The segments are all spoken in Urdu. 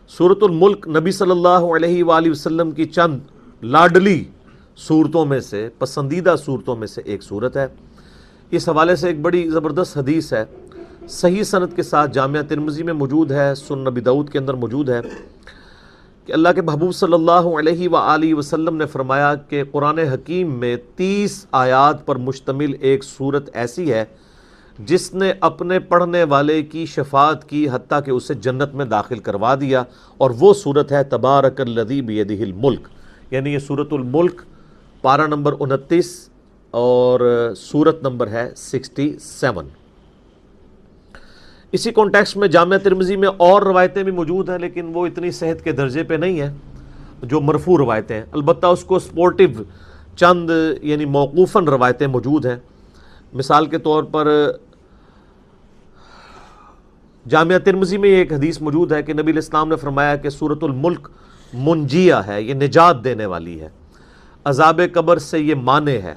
سورۃ الملک نبی صلی اللہ علیہ وآلہ وسلم کی چند لاڈلی صورتوں میں سے، پسندیدہ صورتوں میں سے ایک صورت ہے۔ اس حوالے سے ایک بڑی زبردست حدیث ہے، صحیح سند کے ساتھ جامعہ ترمذی میں موجود ہے، سنن نبی داؤد کے اندر موجود ہے کہ اللہ کے محبوب صلی اللہ علیہ وآلہ وسلم نے فرمایا کہ قرآن حکیم میں 30 آیات پر مشتمل ایک صورت ایسی ہے جس نے اپنے پڑھنے والے کی شفاعت کی، حتیٰ کہ اسے جنت میں داخل کروا دیا، اور وہ صورت ہے تبارک الذی بیدہ الملک، یعنی یہ سورۃ الملک پارہ نمبر 29 اور سورت نمبر ہے 67۔ اسی کانٹیکسٹ میں جامعہ ترمذی میں اور روایتیں بھی موجود ہیں، لیکن وہ اتنی صحت کے درجے پہ نہیں ہیں جو مرفوع روایتیں ہیں، البتہ اس کو سپورٹیو چند یعنی موقوفاً روایتیں موجود ہیں۔ مثال کے طور پر جامعہ ترمذی میں ایک حدیث موجود ہے کہ نبی علیہ السلام نے فرمایا کہ سورۃ الملک منجیہ ہے، یہ نجات دینے والی ہے، عذاب قبر سے یہ مانع ہے۔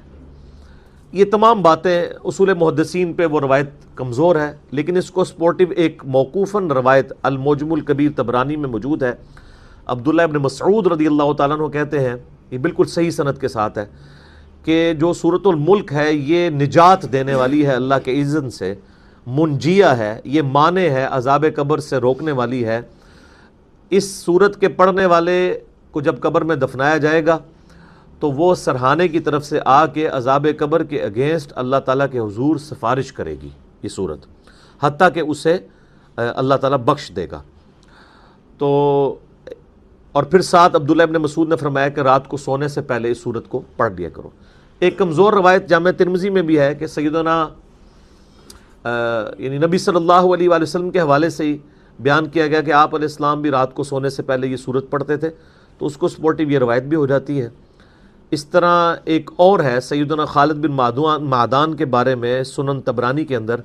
یہ تمام باتیں اصول محدثین پہ وہ روایت کمزور ہے، لیکن اس کو سپورٹیو ایک موقوفاً روایت المعجم الکبیر طبرانی میں موجود ہے۔ عبداللہ ابن مسعود رضی اللہ تعالیٰ عنہ کہتے ہیں، یہ بالکل صحیح سند کے ساتھ ہے، کہ جو سورۃ الملک ہے یہ نجات دینے والی ہے اللہ کے اذن سے، منجیہ ہے، یہ مانع ہے، عذاب قبر سے روکنے والی ہے۔ اس سورت کے پڑھنے والے کو جب قبر میں دفنایا جائے گا تو وہ سرہانے کی طرف سے آ کے عذاب قبر کے اگینسٹ اللہ تعالیٰ کے حضور سفارش کرے گی یہ سورت، حتیٰ کہ اسے اللہ تعالیٰ بخش دے گا۔ تو اور پھر ساتھ عبداللہ ابن مسعود نے فرمایا کہ رات کو سونے سے پہلے اس سورت کو پڑھ لیا کرو۔ ایک کمزور روایت جامعہ ترمذی میں بھی ہے کہ سیدنا یعنی نبی صلی اللہ علیہ وآلہ وسلم کے حوالے سے ہی بیان کیا گیا کہ آپ علیہ السلام بھی رات کو سونے سے پہلے یہ سورت پڑھتے تھے، تو اس کو سپورٹیو یہ روایت بھی ہو جاتی ہے۔ اس طرح ایک اور ہے سیدنا خالد بن معدان کے بارے میں سنن طبرانی کے اندر،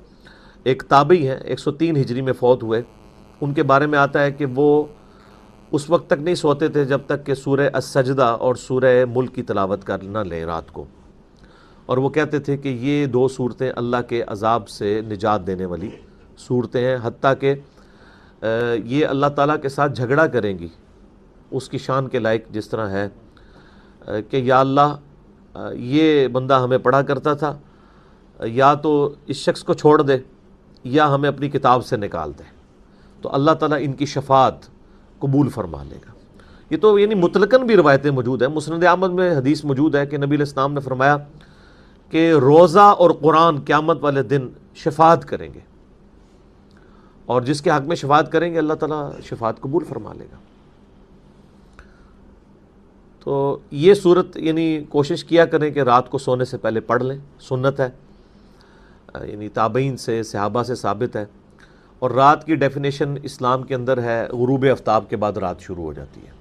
ایک تابعی ہیں، 103 ہجری میں فوت ہوئے، ان کے بارے میں آتا ہے کہ وہ اس وقت تک نہیں سوتے تھے جب تک کہ سورہ السجدہ اور سورہ ملک کی تلاوت کر نہ لیں رات کو، اور وہ کہتے تھے کہ یہ دو صورتیں اللہ کے عذاب سے نجات دینے والی صورتیں ہیں، حتیٰ کہ یہ اللہ تعالیٰ کے ساتھ جھگڑا کریں گی اس کی شان کے لائق، جس طرح ہے کہ یا اللہ یہ بندہ ہمیں پڑھا کرتا تھا، یا تو اس شخص کو چھوڑ دے یا ہمیں اپنی کتاب سے نکال دے، تو اللہ تعالیٰ ان کی شفاعت قبول فرما لے گا۔ یہ تو یعنی مطلقاً بھی روایتیں موجود ہیں۔ مسند احمد میں حدیث موجود ہے کہ نبی علیہ السلام نے فرمایا کہ روزہ اور قرآن قیامت والے دن شفاعت کریں گے، اور جس کے حق میں شفاعت کریں گے اللہ تعالیٰ شفاعت قبول فرما لے گا۔ تو یہ صورت یعنی کوشش کیا کریں کہ رات کو سونے سے پہلے پڑھ لیں، سنت ہے، یعنی تابعین سے صحابہ سے ثابت ہے، اور رات کی ڈیفینیشن اسلام کے اندر ہے غروب آفتاب کے بعد رات شروع ہو جاتی ہے،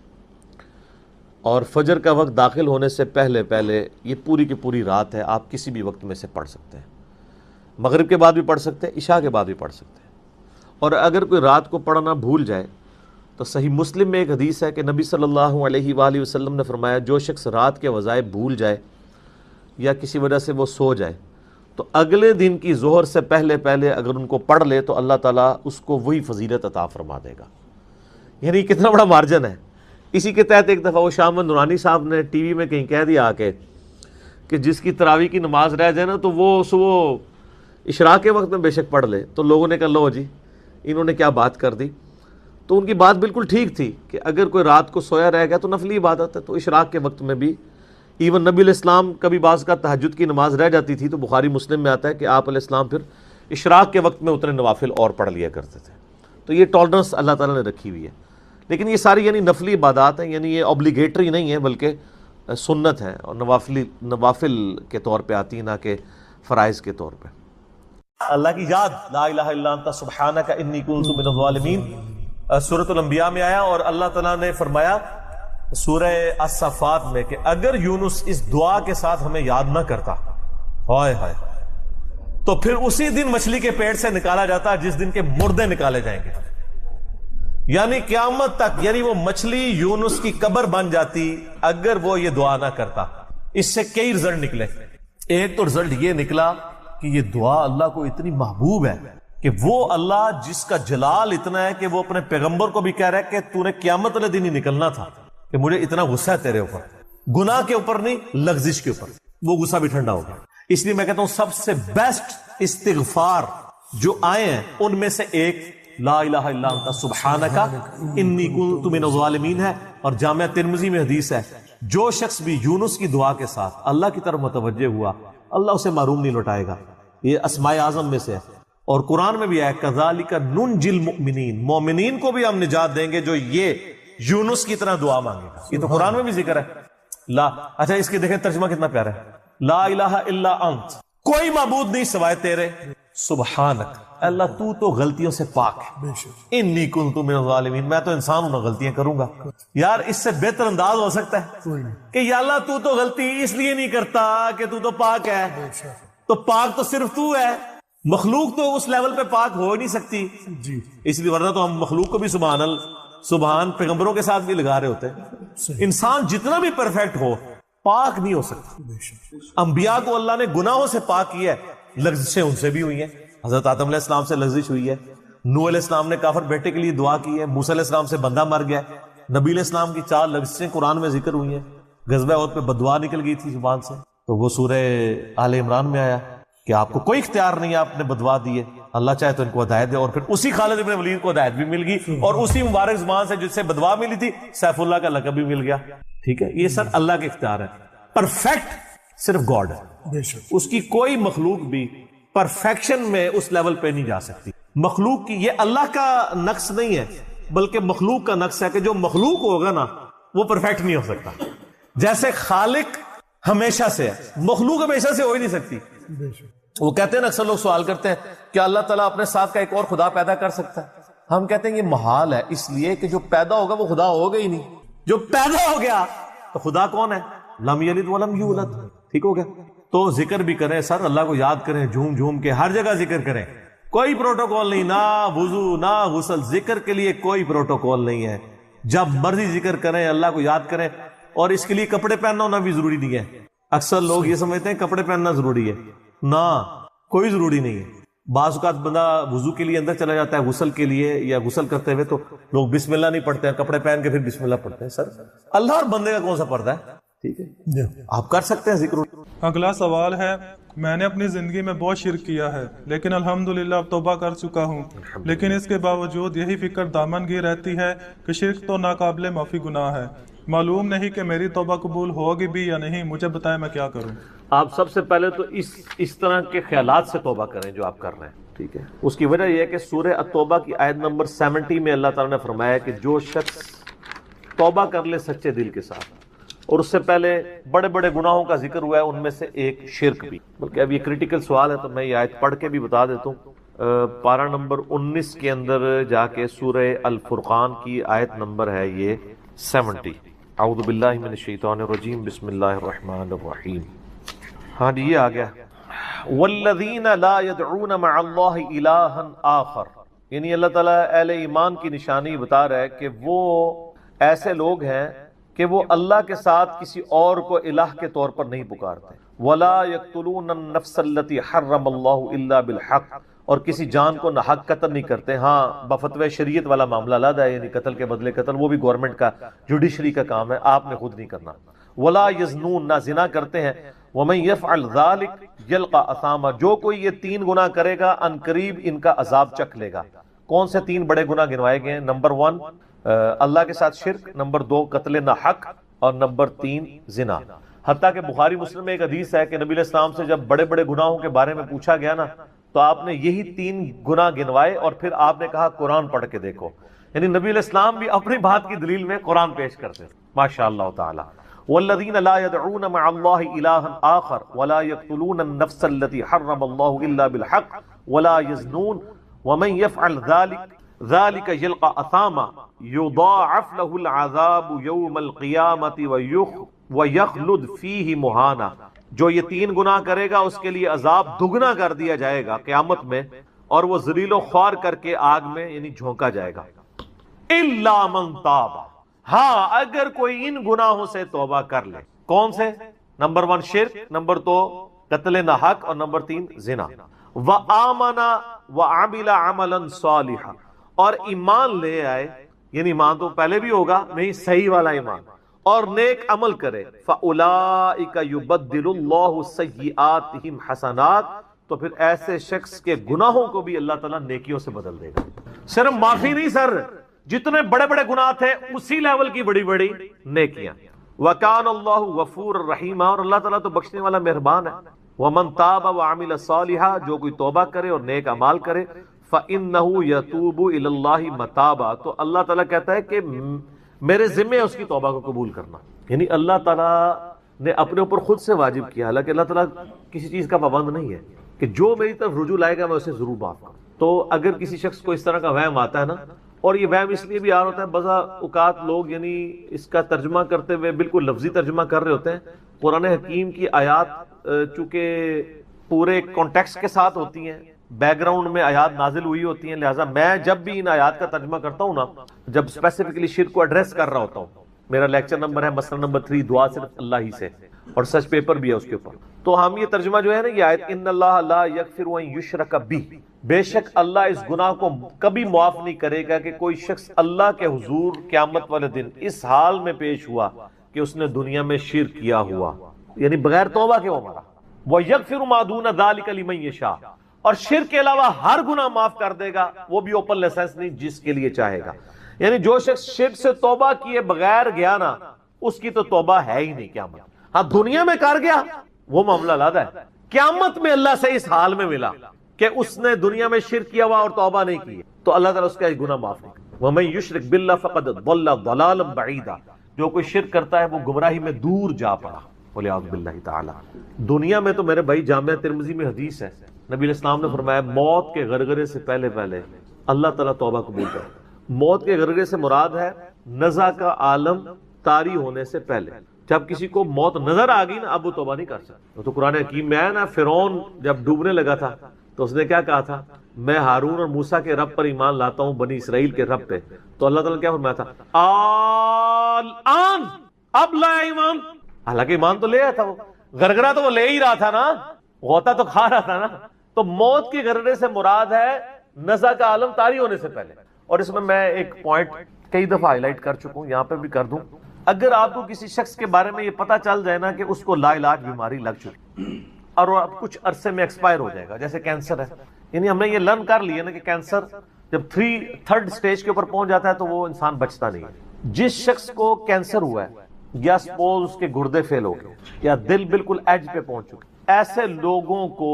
اور فجر کا وقت داخل ہونے سے پہلے یہ پوری کی پوری رات ہے، آپ کسی بھی وقت میں سے پڑھ سکتے ہیں، مغرب کے بعد بھی پڑھ سکتے ہیں، عشاء کے بعد بھی پڑھ سکتے ہیں۔ اور اگر کوئی رات کو پڑھنا بھول جائے تو صحیح مسلم میں ایک حدیث ہے کہ نبی صلی اللہ علیہ وآلہ وسلم نے فرمایا جو شخص رات کے وظائف بھول جائے یا کسی وجہ سے وہ سو جائے تو اگلے دن کی ظہر سے پہلے اگر ان کو پڑھ لے تو اللہ تعالیٰ اس کو وہی فضیلت عطا فرما دے گا۔ یعنی کتنا بڑا مارجن ہے۔ اسی کے تحت ایک دفعہ وہ شاہ احمد نورانی صاحب نے ٹی وی میں کہیں کہہ دیا کہ جس کی تراویح کی نماز رہ جائے نا تو وہ صبح اشراق کے وقت میں بے شک پڑھ لے، تو لوگوں نے کہا لو جی انہوں نے کیا بات کر دی، تو ان کی بات بالکل ٹھیک تھی کہ اگر کوئی رات کو سویا رہ گیا تو نفلی عبادت ہے، تو اشراق کے وقت میں بھی ایون نبی علیہ السلام کبھی بعض کا تہجد کی نماز رہ جاتی تھی تو بخاری مسلم میں آتا ہے کہ آپ علیہ السلام پھر اشراق کے وقت میں اتنے نوافل اور پڑھ لیا کرتے تھے۔ تو یہ ٹالرنس اللہ تعالیٰ نے رکھی ہوئی ہے، لیکن یہ ساری یعنی نفلی عبادات ہیں، یعنی یہ اوبلیگیٹری نہیں ہے بلکہ سنت ہے، اور نوافل کے طور پہ آتی ہیں نہ کہ فرائض کے طور پہ۔ اللہ کی یاد، لا الہ الا انت سبحانک انی کنت من الظالمین، سورۃ الانبیاء میں آیا، اور اللہ تعالیٰ نے فرمایا سورہ الصفات میں کہ اگر یونس اس دعا کے ساتھ ہمیں یاد نہ کرتا ہائے ہائے تو پھر اسی دن مچھلی کے پیٹ سے نکالا جاتا جس دن کے مردے نکالے جائیں گے، یعنی قیامت تک، یعنی وہ مچھلی یونس کی قبر بن جاتی اگر وہ یہ دعا نہ کرتا۔ اس سے کئی رزلٹ نکلے۔ ایک تو رزلٹ یہ نکلا کہ یہ دعا اللہ کو اتنی محبوب ہے کہ وہ اللہ جس کا جلال اتنا ہے کہ وہ اپنے پیغمبر کو بھی کہہ رہا ہے کہ تو نے قیامت والے دن ہی نکلنا تھا، کہ مجھے اتنا غصہ ہے تیرے اوپر، گناہ کے اوپر نہیں، لغزش کے اوپر، وہ غصہ بھی ٹھنڈا ہوگا۔ اس لیے میں کہتا ہوں سب سے بیسٹ استغفار جو آئے ہیں ان میں سے ایک لا الہ الا انت سبحانک انی کنت من الظالمین ہے، اور جامعہ ترمذی میں حدیث ہے جو شخص بھی یونس کی دعا کے ساتھ اللہ کی طرف متوجہ ہوا اللہ اسے محروم نہیں لوٹائے گا۔ یہ اسماء اعظم میں سے ہے، اور قرآن میں بھی ہے کذالک ننجی المؤمنین، مومنین کو بھی ہم نجات دیں گے جو یہ یونس کی طرح دعا مانگے گا۔ یہ تو قرآن میں بھی ذکر ہے۔ لا اچھا اس کے دیکھیں ترجمہ کتنا پیارا ہے، لا الہ الا انت، کوئی معبود نہیں سوائے تیرے، سبحانک اللہ تو تو غلطیوں سے پاک ہے، انی کنت من الظالمین میں تو انسان ہوں، غلطیاں کروں گا۔ یار اس سے بہتر انداز ہو سکتا ہے کہ یا اللہ تو تو غلطی اس لیے نہیں کرتا کہ تو پاک ہے، تو پاک تو صرف تو ہے، مخلوق تو اس لیول پہ پاک ہو نہیں سکتی، اس لیے ورنہ تو ہم مخلوق کو بھی سبحان پیغمبروں کے ساتھ بھی لگا رہے ہوتے ہیں۔ انسان جتنا بھی پرفیکٹ ہو پاک نہیں ہو سکتا۔ انبیاء کو اللہ نے گناہوں سے پاک کیا ہے، لغزشیں ان سے بھی ہوئی ہیں، حضرت آدم علیہ السلام سے لغزش ہوئی ہے، نوح علیہ السلام نے کافر بیٹے کے لیے دعا کی ہے، موسیٰ علیہ السلام سے بندہ مر گیا، نبی علیہ السلام کی 4 لغزشیں قرآن میں ذکر ہوئی ہیں، غزوہ احد پہ بددعا نکل گئی تھی زبان سے، تو وہ سورہ آل عمران میں آیا کہ آپ کو کوئی اختیار نہیں ہے، آپ نے بددعا دی ہے، اللہ چاہے تو ان کو ہدایت دے، اور پھر اسی خالد بن ولید کو ہدایت بھی مل گئی، اور اسی مبارک زبان سے جس سے بددعا ملی تھی سیف اللہ کا لقب بھی مل گیا۔ ٹھیک ہے، یہ سب اللہ کے اختیار ہے، پرفیکٹ صرف گاڈ ہے، اس کی کوئی مخلوق بھی پرفیکشن میں اس لیول پہ نہیں جا سکتی۔ مخلوق کی یہ اللہ کا نقص نہیں ہے بلکہ مخلوق کا نقص ہے کہ جو مخلوق ہوگا نا وہ پرفیکٹ نہیں ہو سکتا، جیسے خالق ہمیشہ سے ہے، مخلوق ہمیشہ سے ہو ہی نہیں سکتی۔ وہ کہتے ہیں نا، اکثر لوگ سوال کرتے ہیں کہ اللہ تعالیٰ اپنے ساتھ کا ایک اور خدا پیدا کر سکتا ہے، ہم کہتے ہیں یہ محال ہے، اس لیے کہ جو پیدا ہوگا وہ خدا ہوگا ہی نہیں، جو پیدا ہو گیا تو خدا کون ہے؟ لم یلد ولم یولد، ٹھیک ہو گیا۔ تو ذکر بھی کریں سر، اللہ کو یاد کریں، جھوم جھوم کے ہر جگہ ذکر کریں، کوئی پروٹوکول نہیں، نہ وضو نہ غسل، ذکر کے لیے کوئی پروٹوکول نہیں ہے، جب مرضی ذکر کریں، اللہ کو یاد کریں، اور اس کے لیے کپڑے پہننا ہونا بھی ضروری نہیں ہے۔ اکثر لوگ یہ سمجھتے ہیں کپڑے پہننا ضروری ہے، نہ کوئی ضروری نہیں ہے۔ بعض اوقات بندہ وضو کے لیے اندر چلا جاتا ہے غسل کے لیے، یا غسل کرتے ہوئے تو لوگ بسم اللہ نہیں پڑھتے ہیں، کپڑے پہن کے پھر بسم اللہ پڑھتے ہیں۔ سر اللہ اور بندے کا کون سا پردہ ہے؟ ٹھیک ہے، آپ کر سکتے ہیں ذکر۔ اگلا سوال ہے، میں نے اپنی زندگی میں بہت شرک کیا ہے لیکن الحمدللہ اب توبہ کر چکا ہوں، لیکن اس کے باوجود یہی فکر دامن گیر رہتی ہے کہ شرک تو ناقابل معافی گناہ ہے، معلوم نہیں کہ میری توبہ قبول ہوگی بھی یا نہیں، مجھے بتائیں میں کیا کروں۔ آپ سب سے پہلے تو اس طرح کے خیالات سے توبہ کریں جو آپ کر رہے ہیں، ٹھیک ہے۔ اس کی وجہ یہ ہے کہ سورہ التوبہ کی آیت نمبر 70 میں اللہ تعالیٰ نے فرمایا کہ جو شخص توبہ کر لے سچے دل کے ساتھ، اور اس سے پہلے بڑے بڑے گناہوں کا ذکر ہوا ہے، ان میں سے ایک شرک بھی، بلکہ اب یہ کریٹیکل سوال ہے تو میں یہ آیت پڑھ کے بھی بتا دیتا ہوں۔ پارہ نمبر 19 کے اندر جا کے سورہ الفرقان کی آیت نمبر ہے یہ 70۔ اعوذ باللہ من الشیطان الرجیم، بسم اللہ الرحمن الرحیم۔ ہاں جی یہ آ گیا، والذین لا يدعون مع اللہ الہا آخر، یعنی اللہ تعالیٰ اہل ایمان کی نشانی بتا رہا ہے کہ وہ ایسے لوگ ہیں کہ وہ اللہ کے ساتھ کسی اور کو الہ کے طور پر نہیں پکارتے، ولا يقتلون النفس التي حرم اللہ الا بالحق، اور کسی جان کو ناحق قتل نہیں کرتے۔ ہاں بفتوی شریعت والا معاملہ علیحدہ ہے، یعنی قتل کے بدلے قتل، وہ بھی گورنمنٹ کا جوڈیشری کا کام ہے، آپ نے خود نہیں کرنا۔ ولا یزنون، نہ زنا کرتے ہیں۔ ومن یفعل ذلک یلقى اثاما، جو کوئی یہ 3 گناہ کرے گا ان قریب ان کا عذاب چکھ لے گا۔ کون سے 3 بڑے گناہ گنوائے گئے ہیں؟ نمبر 1 اللہ کے ساتھ شرک، نمبر 2 قتل ناحق، اور نمبر 3 زنا۔ حتیٰ کہ بخاری مسلم میں ایک حدیث ہے کہ نبی علیہ السلام سے جب بڑے بڑے گناہوں کے بارے میں پوچھا گیا نا تو آپ نے یہی 3 گناہ گنوائے، اور پھر آپ نے کہا قرآن پڑھ کے دیکھو، یعنی نبی علیہ السلام بھی اپنی بات کی دلیل میں قرآن پیش کرتے ہیں، ماشاء اللہ تعالی۔ والذین لا يدعون مع اللہ الہا آخر ولا يقتلون النفس التي حرم اللہ الا بالحق ولا يزنون ومن يفعل ذلك يلقى اثاما يضاعف له العذاب يوم القیامة ويخلد فيه مہانا، جو یہ 3 گناہ کرے گا اس کے لیے عذاب دگنا کر دیا جائے گا قیامت میں، اور وہ ذلیل و خوار کر کے آگ میں یعنی جھونکا جائے گا۔ الا من تاب، ہاں اگر کوئی ان گناہوں سے توبہ کر لے۔ کون سے؟ نمبر 1 شرک، نمبر 2 قتل ناحق، اور نمبر 3 زنا۔ وآمن وعمل عملا صالحا، اور ایمان لے آئے، یعنی ایمان تو پہلے بھی ہوگا نہیں، صحیح والا ایمان، اور نیک عمل کرے، فاولئک یبدل اللہ سیئاتہم حسنات، تو پھر ایسے شخص کے گناہوں کو بھی اللہ تعالیٰ نیکیوں سے بدل دے گا۔ صرف معافی نہیں سر، جتنے بڑے بڑے گناہ تھے اسی لیول کی بڑی بڑی نیکیاں۔ وَكَانَ اللَّهُ غَفُورًا رَحِيمًا، اور اللہ تعالیٰ تو بخشنے والا مہربان ہے۔ وَمَن تَابَ وَعَمِلَ صَالِحًا، جو کوئی توبہ کرے اور نیک اعمال کرے، فَإِنَّهُ يَتُوبُ إِلَى اللَّهِ مَتَابًا، تو اللہ تعالیٰ کہتا ہے کہ میرے ذمہ ہے اس کی توبہ کو قبول کرنا، یعنی اللہ تعالیٰ نے اپنے اوپر خود سے واجب کیا، حالانکہ اللہ تعالیٰ کسی چیز کا پابند نہیں ہے کہ جو میری طرف رجوع لائے گا میں اسے ضرور معاف کروں۔ تو اگر کسی شخص کو اس طرح کا وہم آتا ہے نا، اور یہ وہم اس لیے بھی آ رہا ہوتا ہے، بعض اوقات لوگ یعنی اس کا ترجمہ کرتے ہوئے بالکل لفظی ترجمہ کر رہے ہوتے ہیں۔ قرآن حکیم کی آیات چونکہ پورے کانٹیکسٹ کے ساتھ ہوتی ہیں، بیک گراؤنڈ میں آیات نازل ہوئی ہوتی ہیں، لہٰذا میں جب بھی ان آیات کا ترجمہ کرتا ہوں نا، جب اسپیسیفکلی شرک کو ایڈریس کر رہا ہوتا ہوں، میرا لیکچر نمبر ہے مسئلہ نمبر 3، دعا صرف اللہ ہی سے، اور سچ پیپر بھی ہے اس کے اوپر، تو ہم یہ ترجمہ جو ہے نا، یہ آیت ان اللہ لا یغفر ان یشرک بہ، بے شک اللہ اس گناہ کو کبھی معاف نہیں کرے گا کہ کوئی شخص اللہ کے حضور قیامت والے دن اس حال میں پیش ہوا کہ اس نے دنیا میں شرک کیا ہوا، یعنی بغیر توبہ کے وہ مرا۔ وَيَغْفِرُ مَا دُونَ ذَلِكَ لِمَن یشاء، اور شرک کے علاوہ ہر گناہ معاف کر دے گا، وہ بھی اوپن لائسنس نہیں، جس کے لیے چاہے گا۔ یعنی جو شخص شرک سے توبہ کیے بغیر گیا نا، اس کی تو توبہ ہے ہی نہیں قیامت۔ ہاں دنیا میں کر گیا وہ معاملہ علیحدہ ہے، قیامت میں اللہ سے اس حال میں ملا کہ اس نے دنیا میں شرک کیا ہوا اور توبہ نہیں کی، تو اللہ تعالیٰ اس کا گناہ معاف نہیں کرے۔ وَمَن يُشْرِكْ بِاللَّهِ فَقَدْ ضَلَّ ضَلَالًا بَعِيدًا، جو کوئی شرک کرتا ہے وہ گمراہی میں دور جا پڑا، وَلِعَوْذُ بِاللَّهِ تعالی۔ دنیا میں تو میرے بھائی جامعہ ترمذی میں حدیث ہے، نبی علیہ السلام نے فرمایا موت کے غرغرے سے پہلے اللہ تعالیٰ توبہ قبول کرے۔ موت کے غرغرے سے مراد ہے نزع کا عالم طاری ہونے سے پہلے، جب کسی کو موت نظر آ گئی نا، اب وہ توبہ نہیں کر سکتا۔ تو قرآن حکیم میں ہے نا، فرعون جب ڈوبنے لگا تھا تو اس نے کیا کہا تھا، میں ہارون اور موسیٰ کے رب پر ایمان لاتا ہوں، بنی اسرائیل کے رب پہ، تو اللہ تعالیٰ نے کیا فرمایا تھا، الآن، اب لایا ایمان، حالانکہ ایمان تو لے آیا تھا، وہ غرغرہ تو وہ لے ہی رہا تھا نا، غوطہ تو کھا رہا تھا نا۔ تو موت کے غرغرے سے مراد ہے نزع کا عالم طاری ہونے سے پہلے۔ اور اس میں ایک پوائنٹ کئی دفعہ ہائی لائٹ کر چکا ہوں، یہاں پہ بھی کر دوں، اگر آپ کو کسی شخص کے بارے میں یہ پتا چل جائے نا کہ اس کو لا علاج بیماری لگ چکی اور وہ اب کچھ عرصے میں ایکسپائر ہو جائے گا، جیسے کینسر ہے، یعنی ہم نے یہ لرن کر لیا نا کہ کینسر جب 3rd سٹیج کے اوپر پہنچ جاتا ہے تو وہ انسان بچتا نہیں ہے۔ جس شخص کو کینسر ہوا ہے، یا سپوز اس کے گردے فیل ہو گئے، یا دل بالکل ایج پہ پہنچ چکے، ایسے لوگوں کو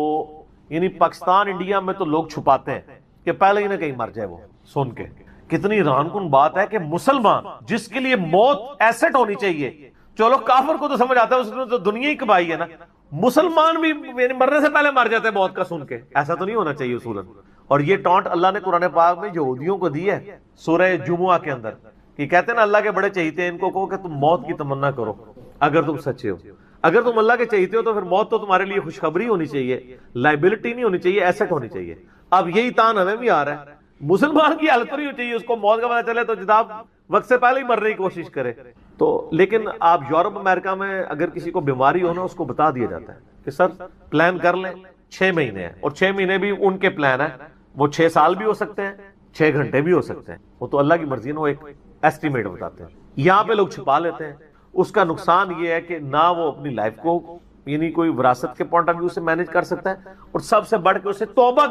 یعنی پاکستان انڈیا میں تو لوگ چھپاتے ہیں کہ پہلے ہی نہ کہیں مر جائے وہ سن کے۔ کتنی ران کن بات ہے کہ مسلمان جس کے لیے موت ایسٹ ہونی چاہیے، چلو کافر کو تو سمجھ آتا ہے، اس نے تو دنیا ہی کمائی ہے نا، مسلمان بھی یعنی مرنے سے پہلے مر جاتے ہیں موت کا سن کے، ایسا تو نہیں ہونا چاہیے اصولاً۔ اور یہ ٹانٹ اللہ نے قرآن پاک میں یہودیوں کو دی ہے سورہ جمعہ کے اندر، کہ کہتے ہیں نا اللہ کے بڑے چہیتے ہیں، ان کو کہو کہ تم موت کی تمنا کرو اگر تم سچے ہو، اگر تم اللہ کے چہیتے ہو تو پھر موت تو تمہارے لیے خوشخبری ہونی چاہیے، لائبلٹی نہیں ہونی چاہیے، ایسٹ ہونی چاہیے۔ اب یہی تان ہمیں بھی آ رہا ہے، مسلمان کی حالت نہیں ہونی چاہیے، اس کو موت کا پتہ چلے تو جناب وقت سے پہلے ہی مرنے کی کوشش کرے۔ تو لیکن آپ یورپ امریکہ میں اگر کسی کو بیماری ہو نا، اس کو بتا دیا جاتا ہے کہ سر پلان کر لیں، 6 مہینے ہیں، اور 6 مہینے بھی ان کے پلان ہیں، وہ 6 سال بھی ہو سکتے ہیں، 6 گھنٹے بھی ہو سکتے ہیں، وہ تو اللہ کی مرضی ہے، وہ ایک ایسٹیمیٹ بتاتے ہیں۔ یہاں پہ لوگ چھپا لیتے ہیں، اس کا نقصان یہ ہے کہ نہ وہ اپنی لائف کو یعنی کوئی وراثت کے پوائنٹ آف ویو سے مینج کر سکتا ہے، اور سب سے بڑھ کے اسے توبہ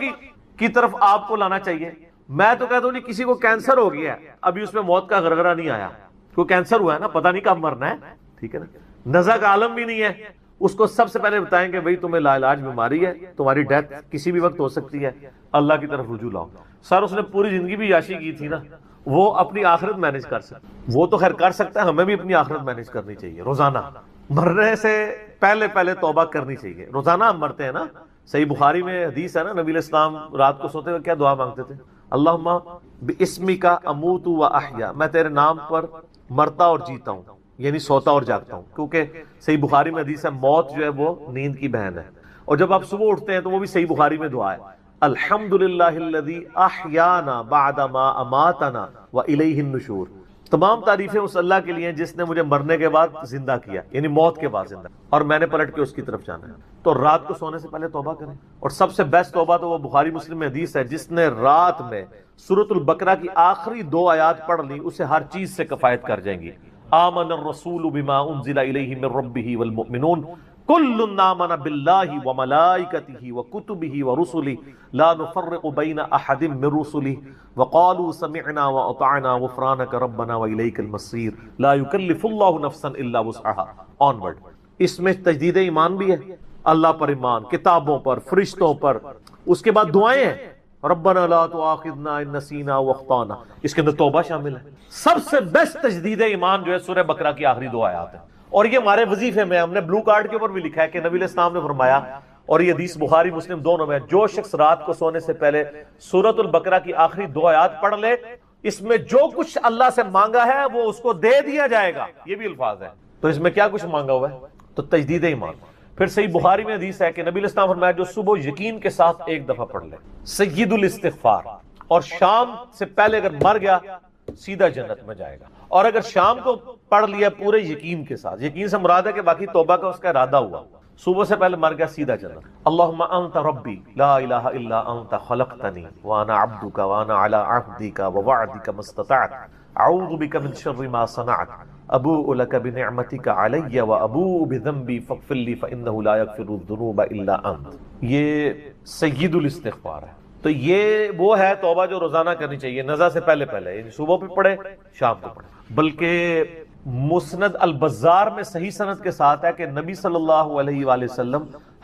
کی طرف آپ کو لانا چاہیے۔ میں تو کہتا ہوں جی کسی کو کینسر ہو گیا ہے، ابھی اس میں موت کا غرغرہ نہیں آیا، کوئی کینسر ہوا ہے نا، پتہ نہیں کب مرنا ہے، ٹھیک ہے نا، نزع کا عالم بھی نہیں ہے، اس کو سب سے پہلے بتائیں کہ بھائی تمہیں لا علاج بیماری ہے، تمہاری ڈیتھ کسی بھی وقت ہو سکتی ہے، اللہ کی طرف رجوع لاؤ۔ سر اس نے پوری زندگی بھی عیاشی کی تھی نا، وہ اپنی آخرت مینج کر سکتا، وہ تو خیر کر سکتا ہے، ہمیں بھی اپنی آخرت مینج کرنی چاہیے، روزانہ مرنے سے پہلے توبہ کرنی چاہیے۔ روزانہ ہم مرتے ہیں نا، صحیح بخاری میں حدیث ہے نا، نبی علیہ السلام رات کو سوتے ہوئے کیا دعا مانگتے تھے، اللہم باسمک اموت و احیا، میں تیرے نام پر مرتا اور جیتا ہوں، یعنی سوتا اور جاگتا ہوں، کیونکہ صحیح بخاری میں حدیث ہے موت جو ہے وہ نیند کی بہن ہے۔ اور جب آپ صبح اٹھتے ہیں تو وہ بھی صحیح بخاری میں دعا ہے، الحمدللہ الذی احیانا بعد ما اماتنا والیہ النشور، تمام تعریفیں اس اللہ کے لیے ہیں جس نے مجھے مرنے کے بعد زندہ کیا، یعنی موت کے بعد زندہ، اور میں نے پلٹ کے اس کی طرف جانا ہے۔ تو رات کو سونے سے پہلے توبہ کریں، اور سب سے بیسٹ توبہ تو وہ بخاری مسلم میں حدیث ہے، جس نے رات میں سورۃ البقرہ کی آخری 2 آیات پڑھ لی اسے ہر چیز سے کفایت کر جائیں گی۔ آمن الرسول بما انزل الیہ من ربہ والمؤمنون کل آمن باللہ وملائکتہ وکتبہ ورسلہ لا نفرق بین احد من رسلہ وقالوا سمعنا واطعنا غفرانک ربنا والیک المصیر لا یکلف اللہ نفسا الا وسعها آنورڈ۔ اس میں تجدید ایمان بھی ہے، اللہ پر ایمان، کتابوں پر، فرشتوں پر، اس کے بعد دعائیں ہیں، ربنا لا تؤاخذنا ان نسینا واخطانا، اس کے اندر توبہ شامل ہے۔ سب سے بیسٹ تجدید ایمان جو ہے سورہ بقرہ کی آخری 2 آیات ہیں، اور یہ ہمارے وظیفے میں ہم نے بلو کارڈ کے اوپر بھی لکھا ہے کہ نبی علیہ السلام نے فرمایا، اور یہ حدیث بخاری مسلم دونوں میں، جو شخص رات کو سونے سے پہلے سورۃ البقرہ کی آخری 2 آیات پڑھ لے، اس میں جو کچھ اللہ سے مانگا ہے وہ اس کو دے دیا جائے گا، یہ بھی الفاظ ہے۔ تو اس میں کیا کچھ مانگا ہوا ہے؟ تو تجدید ایمان۔ پھر صحیح بخاری میں حدیث ہے کہ نبی علیہ السلام فرمایا جو صبح یقین کے ساتھ 1 دفعہ پڑھ لے سید الاستغفار، اور شام سے پہلے اگر مر گیا سیدھا جنت میں جائے گا، اور اگر شام کو پڑھ لیا پورے یقین کے ساتھ، یقین سے مراد ہے کہ باقی توبہ کا اس کا ارادہ ہوا، صبح سے پہلے مر گیا سیدھا جنت۔ اللہم انت ربی لا الہ الا انت خلقتنی وانا عبدک وانا علی عہدک ووعدک ما استطعت اعوذ بک من شر ما صنعت ابوء لک بنعمتک علی وابوء بذنبی فاغفر لی فانہ لا یغفر الذنوب الا انت۔ یہ سید الاستغفار ہے۔ تو یہ وہ ہے توبہ جو روزانہ کرنی چاہیے، نزا سے پہلے پہلے، یعنی صبح پہ پڑھے شام کو پڑھے۔ بلکہ مسند البزار میں صحیح سند کے ساتھ ہے کہ نبی صلی اللہ علیہ وآلہ وسلم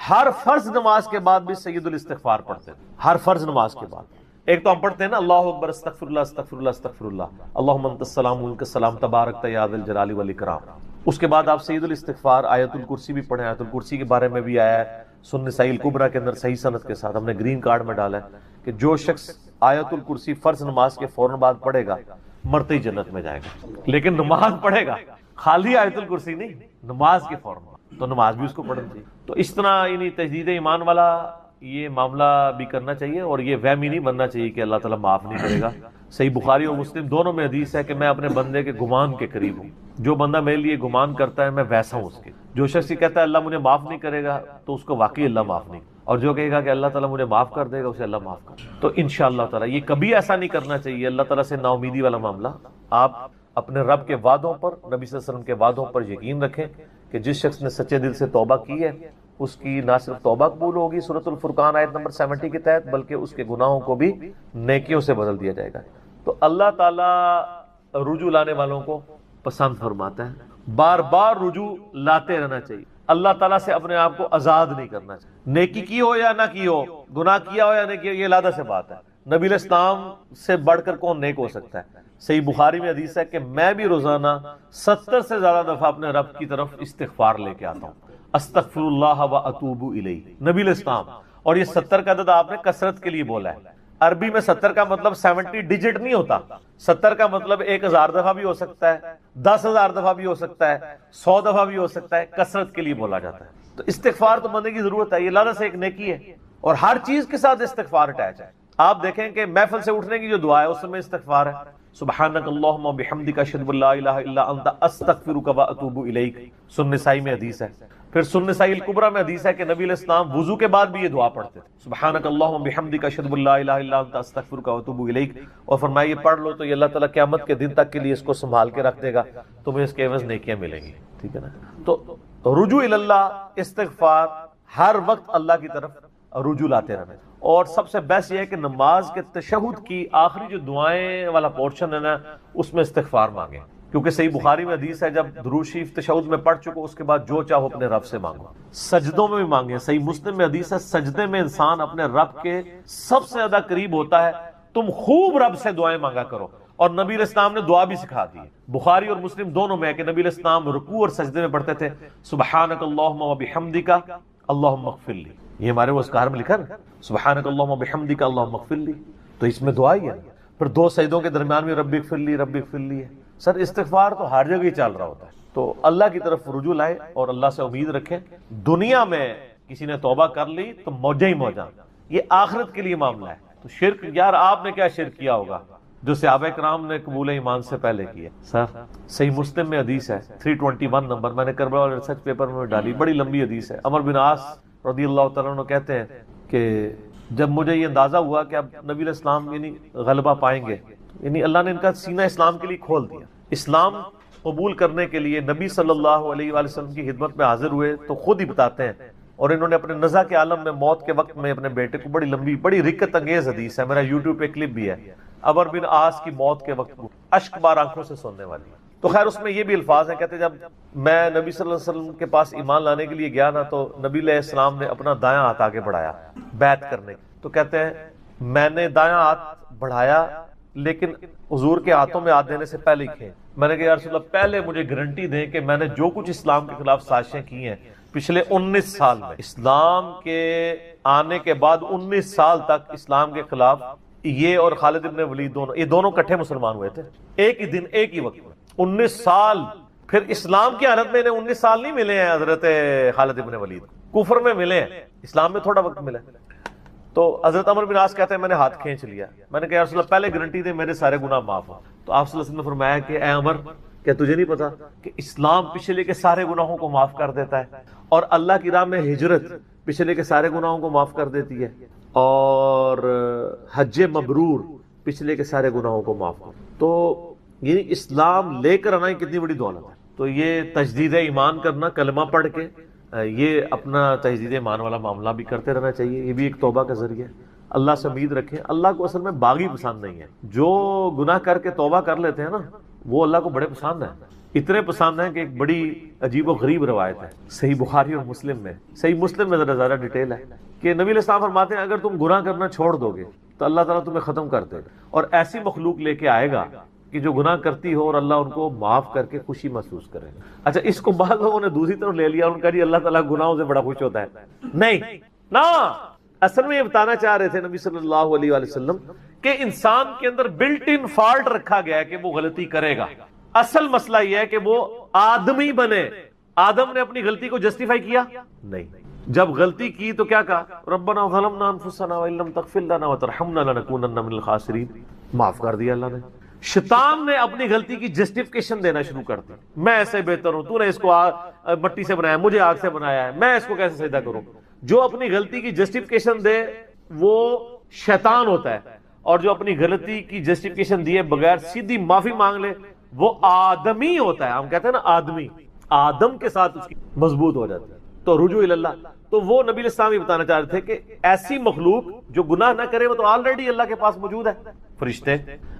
ہر فرض نماز کے بعد بھی سید الاستغفار پڑھتے ہیں، ہر فرض نماز کے بعد۔ ایک تو ہم پڑھتے ہیں نا اللہ اکبر استغفر اللہ استغفر اللہ استغفر اللہ اللہم انت السلام منک السلام تبارک یا ذا الجلال والاکرام، اس کے بعد آپ سید الاستغفار آیت الکرسی بھی پڑھیں، آیت الکرسی کے بارے میں بھی آیا ہے سنن نسائی الکبریٰ کے اندر صحیح سند کے ساتھ، ہم نے گرین کارڈ میں ڈالا ہے کہ جو شخص آیت الکرسی فرض نماز کے فوراً بعد پڑھے گا مرتے ہی جنت میں جائے گا، لیکن نماز پڑھے گا، خالی آیت الکرسی نہیں، نماز کے فوراً بعد، تو نماز بھی اس کو پڑھنی چاہیے۔ تو اس طرح یعنی تجدید ایمان والا یہ معاملہ بھی کرنا چاہیے، اور یہ وہم ہی نہیں بننا چاہیے کہ اللہ تعالیٰ معاف نہیں کرے گا۔ صحیح بخاری اور مسلم دونوں میں حدیث ہے کہ میں اپنے بندے کے گمان کے قریب ہوں، جو بندہ میرے لیے گمان کرتا ہے میں ویسا ہوں اس کے۔ جو شخص یہ کہتا ہے اللہ مجھے معاف نہیں کرے گا تو اس کو واقعی اللہ معاف نہیں، اور جو کہے گا کہ اللہ تعالیٰ مجھے معاف کر دے گا اسے اللہ معاف کر۔ تو انشاءاللہ تعالیٰ یہ کبھی ایسا نہیں کرنا چاہیے اللہ تعالیٰ سے نا امیدی والا معاملہ۔ آپ اپنے رب کے وعدوں پر، نبی صلی اللہ علیہ وسلم کے وعدوں پر یقین رکھیں کہ جس شخص نے سچے دل سے توبہ کی ہے اس کی نہ صرف توبہ قبول ہوگی سورۃ الفرقان آیت نمبر 70 کے تحت، بلکہ اس کے گناہوں کو بھی نیکیوں سے بدل دیا جائے گا۔ تو اللہ تعالیٰ رجوع لانے والوں کو پسند فرماتا ہے، بار بار رجوع لاتے رہنا چاہیے، اللہ تعالیٰ سے اپنے آپ کو آزاد نہیں کرنا چاہیے، نیکی کی ہو یا نہ کی ہو، گناہ کیا ہو یا نہیں کیا، یہ علیحدہ سے بات ہے۔ نبی علیہ السلام سے بڑھ کر کون نیک ہو سکتا ہے؟ صحیح بخاری میں حدیث ہے کہ میں بھی روزانہ 70 سے زیادہ دفعہ اپنے رب کی طرف استغفار لے کے آتا ہوں، استغفر اللہ و اتوب الیہ، نبی علیہ السلام۔ اور یہ 70 کا عدد آپ نے کثرت کے لیے بولا ہے، عربی میں 70 کا مطلب 70 ڈیجٹ نہیں ہوتا، 70 کا مطلب 1000 دفعہ بھی ہو سکتا ہے، 10,000 دفعہ بھی ہو سکتا ہے، 100 دفعہ بھی ہو سکتا ہے، کثرت کے لیے بولا جاتا ہے۔ تو استغفار تو بندے کی ضرورت ہے، یہ اللہ سے ایک نیکی ہے، اور ہر چیز کے ساتھ استغفار اٹیچ ہے۔ آپ دیکھیں کہ محفل سے اٹھنے کی جو دعا ہے اس میں استغفار ہے، سبحانک اللہم و بحمدک اشہد ان لا الہ الا انت استغفرک و اتوب الیک، سنن نسائی میں حدیث ہے۔ پھر سنن نسائی الکبریٰ میں حدیث ہے کہ نبی علیہ السلام وضو کے بعد بھی یہ دعا پڑھتے تھے، سبحانک اللہم و بحمدک اشہد ان لا الہ الا انت استغفرک و اتوب الیک، اور فرمایا یہ پڑھ لو تو یہ اللہ تعالیٰ قیامت کے دن تک کے لیے اس کو سنبھال کے رکھ دے گا، تمہیں اس کے عوض نیکیاں ملیں گی، ٹھیک ہے نا۔ تو رجوع اللہ، استغفار، ہر وقت اللہ کی طرف رجوع لاتے رہنا۔ اور سب سے بیسٹ یہ ہے کہ نماز کے تشہد کی آخری جو دعائیں والا پورشن ہے نا اس میں استغفار مانگیں، کیونکہ صحیح بخاری میں حدیث ہے جب درود شریف تشہد میں پڑھ چکو اس کے بعد جو چاہو اپنے رب سے مانگو، سجدوں میں بھی مانگیں۔ صحیح مسلم میں حدیث ہے سجدے میں انسان اپنے رب کے سب سے زیادہ قریب ہوتا ہے، تم خوب رب سے دعائیں مانگا کرو۔ اور نبی علیہ السلام نے دعا بھی سکھا دی، بخاری اور مسلم دونوں میں ہے کہ نبی علیہ السلام رکوع اور سجدے میں پڑھتے تھے سبحانک اللہم و بحمدک اللہم اغفر لی، یہ ہمارے وہ اذکار میں لکھا نا سبحانک اللہم و بحمدک اللہم اغفر لی، تو اس میں دعا ہی ہے۔ پھر 2 سجدوں کے درمیان میں رب اغفر لی رب اغفر لی ہے۔ سر استغفار تو ہر جگہ ہی چل رہا ہوتا ہے، تو اللہ کی طرف رجوع لائیں اور اللہ سے امید رکھیں۔ دنیا میں کسی نے توبہ کر لی تو موجہ ہی موجہ، یہ آخرت کے لیے معاملہ ہے۔ تو شرک، یار آپ نے کیا شرک کیا ہوگا، جو صحابہ کرام نے قبول ایمان سے پہلے کیا. سر صحیح مسلم میں حدیث ہے 321 نمبر، میں نے کربلا والے ریسرچ پیپر میں ڈالی، بڑی لمبی حدیث ہے. عمر بن عاص رضی اللہ تعالیٰ عنہ کہتے ہیں کہ جب مجھے یہ اندازہ ہوا کہ اب نبی علیہ السلام یعنی غلبہ پائیں گے، یعنی اللہ نے ان کا سینہ اسلام کے لیے کھول دیا. اسلام قبول کرنے کے لیے نبی صلی اللہ علیہ وآلہ وسلم کی خدمت میں حاضر ہوئے تو خود ہی بتاتے ہیں، اور انہوں نے اپنے نزع کے عالم میں موت کے وقت میں اپنے بیٹے کو، بڑی لمبی بڑی رکت انگیز حدیث ہے، میرا یوٹیوب پہ کلپ بھی ہے، عمر بن عاص کی موت کے وقت اشک بار آنکھوں سے سننے والی. تو خیر اس میں یہ بھی الفاظ ہیں، کہتے ہیں جب میں نبی صلی اللہ علیہ وسلم کے پاس ایمان لانے کے لیے گیا نا تو نبی علیہ السلام نے اپنا دایاں ہاتھ آگے بڑھایا بیعت کرنے. تو کہتے ہیں میں نے دایاں ہاتھ بڑھایا لیکن حضور کے ہاتھوں میں ہاتھ دینے سے پہلے ہی کھے. میں نے کہا یا رسول اللہ پہلے مجھے گارنٹی دیں کہ میں نے جو کچھ اسلام کے خلاف سازشیں کی ہیں پچھلے 19 سال میں، اسلام کے آنے کے بعد 19 سال تک اسلام کے خلاف یہ اور خالد ابن ولید دونوں، یہ دونوں کٹھے مسلمان ہوئے تھے ایک ہی دن ایک ہی وقت میں 19 سال. پھر اسلام کی حالت میں انہیں 19 سال نہیں ملے ہیں حضرت خالد ابن ولید، کفر میں ملے ہیں، اسلام میں تھوڑا وقت ملا. تو حضرت عمر بن عاص کہتے ہیں میں نے ہاتھ کھینچ لیا. میں نے کہا یا رسول اللہ پہلے گارنٹی دے میرے سارے گناہ معاف ہوں. تو آپ صلی اللہ علیہ وسلم نے فرمایا کہ اے عمر کیا تجھے نہیں پتا کہ اسلام پچھلے کے سارے گناہوں کو معاف کر دیتا ہے، اور اللہ کی راہ میں ہجرت پچھلے کے سارے گناہوں کو معاف کر دیتی ہے، اور حج مبرور پچھلے کے سارے گناہوں کو معاف کر. تو یہ اسلام لے کر آنا کتنی بڑی دولت ہے. تو یہ تجدید ایمان کرنا، کلمہ پڑھ کے یہ اپنا تجدید ایمان والا معاملہ بھی کرتے رہنا چاہیے. یہ بھی ایک توبہ کا ذریعہ ہے. اللہ سے امید رکھیں. اللہ کو اصل میں باغی پسند نہیں ہے، جو گناہ کر کے توبہ کر لیتے ہیں نا وہ اللہ کو بڑے پسند ہیں. اتنے پسند ہیں کہ ایک بڑی عجیب و غریب روایت ہے صحیح بخاری اور مسلم میں، صحیح مسلم میں ذرا زیادہ ڈیٹیل ہے کہ نبی علیہ السلام فرماتے ہیں اگر تم گناہ کرنا چھوڑ دو گے تو اللہ تعالیٰ تمہیں ختم کر دے گا، اور ایسی مخلوق لے کے آئے گا کہ جو گناہ کرتی ہو اور اللہ ان کو معاف کر کے خوشی محسوس کرے. اچھا اس کو بعض لوگوں نے دوسری طرف لے لیا، ان کا جی اللہ تعالیٰ گناہوں سے بڑا خوش ہوتا ہے. نہیں نا، اصل میں یہ بتانا چاہ رہے تھے نبی صلی اللہ علیہ وآلہ وسلم کہ انسان کے اندر بلٹ ان فالٹ رکھا گیا ہے کہ وہ غلطی کرے گا. اصل مسئلہ یہ ہے کہ وہ آدمی بنے. آدم نے اپنی غلطی کو جسٹیفائی کیا نہیں. جب غلطی کی تو کیا کہا ربنا ظلمنا انفسنا وان لم تغفر لنا وترحمنا لنکونن من الخاسرین. معاف کر دیا اللہ نے. شیطان نے اپنی غلطی کی جسٹیفیکیشن دینا شروع کر دی. میں ایسے بہتر ہوں، تو نے اس کو مٹی سے بنایا، مجھے آگ سے بنایا ہے، میں اس کو کیسے سجدہ کروں. جو اپنی غلطی کی جسٹیفیکیشن دے وہ شیطان ہوتا ہے، اور جو اپنی غلطی کی جسٹیفیکیشن دیے بغیر سیدھی معافی مانگ لے وہ آدمی ہوتا ہے. ہم کہتے ہیں نا آدمی، آدم کے ساتھ اس کی مضبوط ہو جاتی ہے. تو رجوع اللہ. تو وہ نبی علیہ السلام یہ بتانا چاہ رہے تھے کہ ایسی مخلوق جو گناہ نہ کرے وہ تو آلریڈی اللہ کے پاس موجود ہے. فرشتے،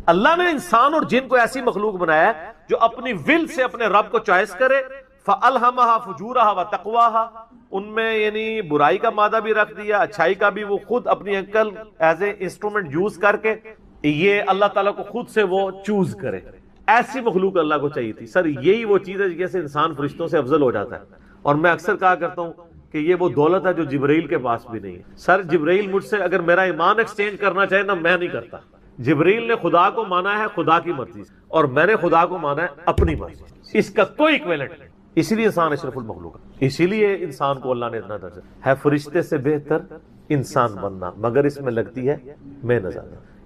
اللہ نے انسان اور جن کو ایسی مخلوق بنایا ہے جو اپنی ول سے اپنے رب کو چوائس کرے. فَأَلْهَمَهَا فُجُورَهَا وَتَقْوَاهَا، ان میں یعنی برائی کا مادہ بھی رکھ دیا، اچھائی کا بھی. وہ خود اپنی عقل ایز اے انسٹرومنٹ یوز کر کے یہ اللہ تعالیٰ کو خود سے وہ چوز کرے. ایسی مخلوق اللہ کو چاہیے تھی. سر یہی وہ چیز ہے جیسے انسان فرشتوں سے افضل ہو جاتا ہے. اور میں اکثر کہا کرتا ہوں کہ یہ وہ دولت ہے جو جبرائیل کے پاس بھی نہیں ہے. سر جبرائیل مجھ سے اگر میرا ایمان ایکسچینج کرنا چاہے نا میں نہیں کرتا. جبرائیل نے خدا کو مانا ہے خدا کی مرضی سے، اور میں نے خدا کو مانا ہے اپنی مرضی سے. اس کا کوئی ایکویلنٹ نہیں. اسی لیے انسان اشرف المخلوق ہے. اسی لیے انسان کو اللہ نے اتنا درجہ ہے فرشتے سے بہتر انسان بننا، مگر اس میں لگتی ہے محنت.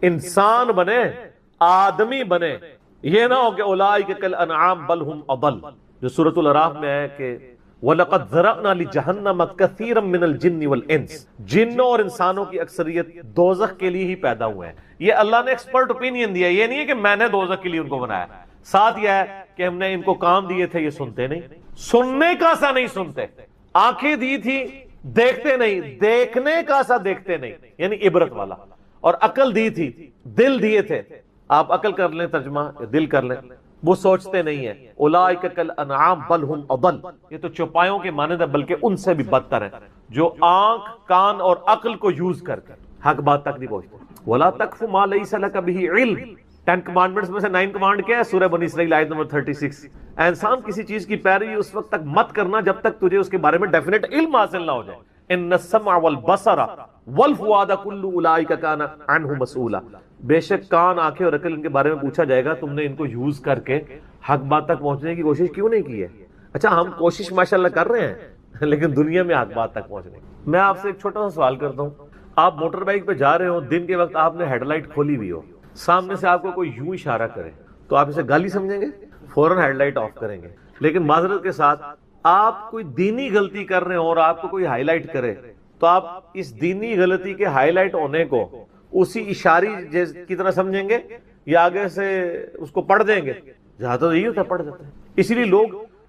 انسان بنے، آدمی بنے. یہ نہ ہو کہ اولئک کالانعام بل هم اضل، جو سورۃ الاعراف میں ہے کہ وَلَقَدْ ذَرَأْنَا لِجَهَنَّمَ كَثِيرًا مِنَ الْجِنِّ وَالْإِنسِ، جنوں اور انسانوں کی اکثریت دوزخ کے لیے ہی پیدا ہوئے ہیں. یہ اللہ نے ایکسپرٹ اوپینین دیا، یہ نہیں ہے کہ میں نے دوزخ کے لیے ان کو بنایا. ساتھ یہ ہے کہ ہم نے ان کو کام دیے تھے، یہ سنتے نہیں، سننے کا سا نہیں سنتے. آنکھیں دی تھی دیکھتے نہیں، دیکھنے کا سا دیکھتے نہیں، یعنی عبرت والا. اور عقل دی تھی، دل دیے تھے. آپ عقل کر لیں ترجمہ، دل کر لیں، وہ سوچتے نہیں ہیں. اولئک کالانعام بل هم اضل، یہ تو چوپایوں کے مانند ہے بلکہ ان سے بھی بدتر ہیں، جو آنکھ کان اور عقل کو یوز کر کے حق بات تک نہیں پہنچتے. ولا تقف ما ليس لك به علم، 10 کمانڈمنٹس میں سے 9 کمانڈ کیا ہے؟ سورہ بنی اسرائیل آیت نمبر 36. انسان کسی چیز کی پیروی اس وقت تک مت کرنا جب تک تجھے اس کے بارے میں ڈیفینیٹ علم حاصل نہ ہو جائے. ان السمع والبصر والفؤاد كل اولئک كان عنه مسؤولا، بے شک کان، آنکھیں اور عقل ان کے بارے میں پوچھا جائے گا. تم نے ان کو یوز کر کے حق بات تک پہنچنے کی کوشش کیوں نہیں کی ہے؟ اچھا ہم کوشش ماشاءاللہ کر رہے ہیں لیکن دنیا میں حق بات تک پہنچنے کی. میں آپ سے ایک چھوٹا سا سوال کرتا ہوں. آپ موٹر بائک پہ جا رہے ہو، دن کے وقت آپ نے ہیڈ لائٹ کھولی ہوئی ہو، سامنے سے آپ کو کوئی یوں اشارہ کرے تو آپ اسے گالی سمجھیں گے، فوراً ہیڈ لائٹ آف کریں گے. لیکن معذرت کے ساتھ آپ کوئی دینی غلطی کر رہے ہوں اور آپ کو کوئی ہائی لائٹ کرے تو آپ اس دینی غلطی کے ہائی لائٹ ہونے کو اسی اشاری کی طرح سمجھیں گے یا آگے سے اس کو پڑھ دیں گے؟ جہاں تو یہی ہوتا ہے، پڑھ دیتے ہیں. اسی لیے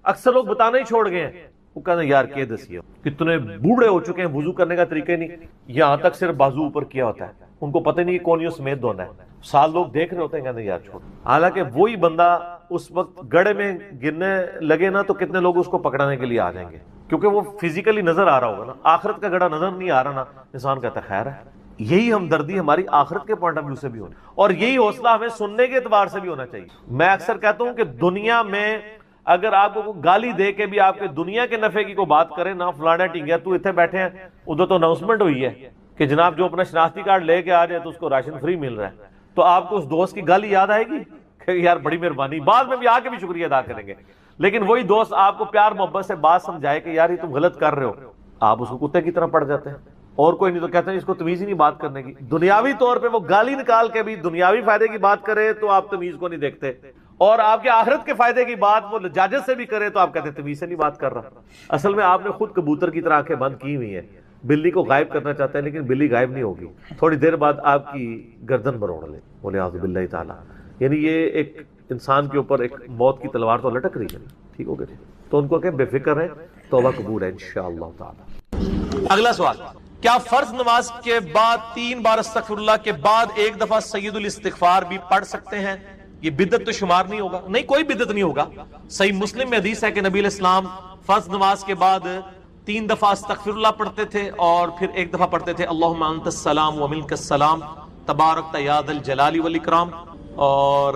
اکثر لوگ بتانا ہی چھوڑ گئے ہیں. وہ کہتے ہیں یار کہ دسیے کتنے بوڑھے ہو چکے ہیں، وضو کرنے کا طریقہ نہیں، یہاں تک صرف بازو اوپر کیا ہوتا ہے، ان کو پتہ نہیں کہ کون یوں سمیت دھونا ہے. سال لوگ دیکھ رہے ہوتے ہیں، کہتے ہیں یار چھوڑ. حالانکہ وہی بندہ اس وقت گڑھے میں گرنے لگے نا تو کتنے لوگ اس کو پکڑانے کے لیے آ جائیں گے، کیونکہ وہ فزیکلی نظر آ رہا ہوگا نا. آخرت کا گڑھا نظر نہیں آ رہا نا، انسان کہتا ہے خیر ہے. یہی ہمدردی ہماری آخرت کے پوائنٹ آف ویو سے بھی ہونی، اور یہی حوصلہ ہمیں سننے کے اعتبار سے بھی ہونا چاہیے. میں اکثر کہتا ہوں کہ دنیا میں اگر آپ کو گالی دے کے بھی آپ کے دنیا کے نفع کی کوئی بات کرے نا، فلانا ٹینگیا تو اتنے بیٹھے ہیں، ادھر تو اناؤنسمنٹ ہوئی ہے کہ جناب جو اپنا شناختی کارڈ لے کے آ جائے تو اس کو راشن فری مل رہا ہے، تو آپ کو اس دوست کی گالی یاد آئے گی کہ یار بڑی مہربانی، بعد میں بھی آ کے بھی شکریہ ادا کریں گے. لیکن وہی دوست آپ کو پیار محبت سے بات سمجھائے کہ یار یہ تم غلط کر رہے ہو، آپ اس کو کتے کی طرح پڑ جاتے ہیں. اور کوئی نہیں تو کہتے ہیں اس کو تمیز ہی نہیں بات کرنے کی. دنیاوی طور پہ وہ گالی نکال کے بھی دنیاوی فائدے کی بات کرے تو آپ تمیز کو نہیں دیکھتے، اور آپ کے آخرت کے فائدے کی بات وہ لجاجت سے بھی کرے تو آپ کہتے ہیں تمیز سے نہیں بات کر رہا. اصل میں آپ نے خود کبوتر کی طرح آنکھیں بند کی ہوئی ہیں، بلی کو غائب کرنا چاہتے ہیں لیکن بلی غائب نہیں ہوگی، تھوڑی دیر بعد آپ کی گردن مروڑ لے. بولے اعوذ باللہ تعالیٰ. یعنی یہ ایک انسان کے اوپر ایک موت کی تلوار تو لٹک رہی ہے. ٹھیک ہو گیا؟ تو ان کو کہ بے فکر ہے، توبہ قبول ہے انشاءاللہ تعالی. اگلا سوال، کیا فرض نماز کے بعد 3 بار استغفر اللہ کے بعد ایک دفعہ سید الاستغفار بھی پڑھ سکتے ہیں؟ یہ بدعت تو شمار نہیں ہوگا. نہیں، کوئی بدعت نہیں ہوگا. صحیح مسلم میں حدیث ہے کہ نبی علیہ السلام فرض نماز کے بعد 3 دفعہ استغفر اللہ پڑھتے تھے اور پھر ایک دفعہ پڑھتے تھے اللہم انت السلام و منک السلام تبارکت یا ذا الجلال والاکرام. اور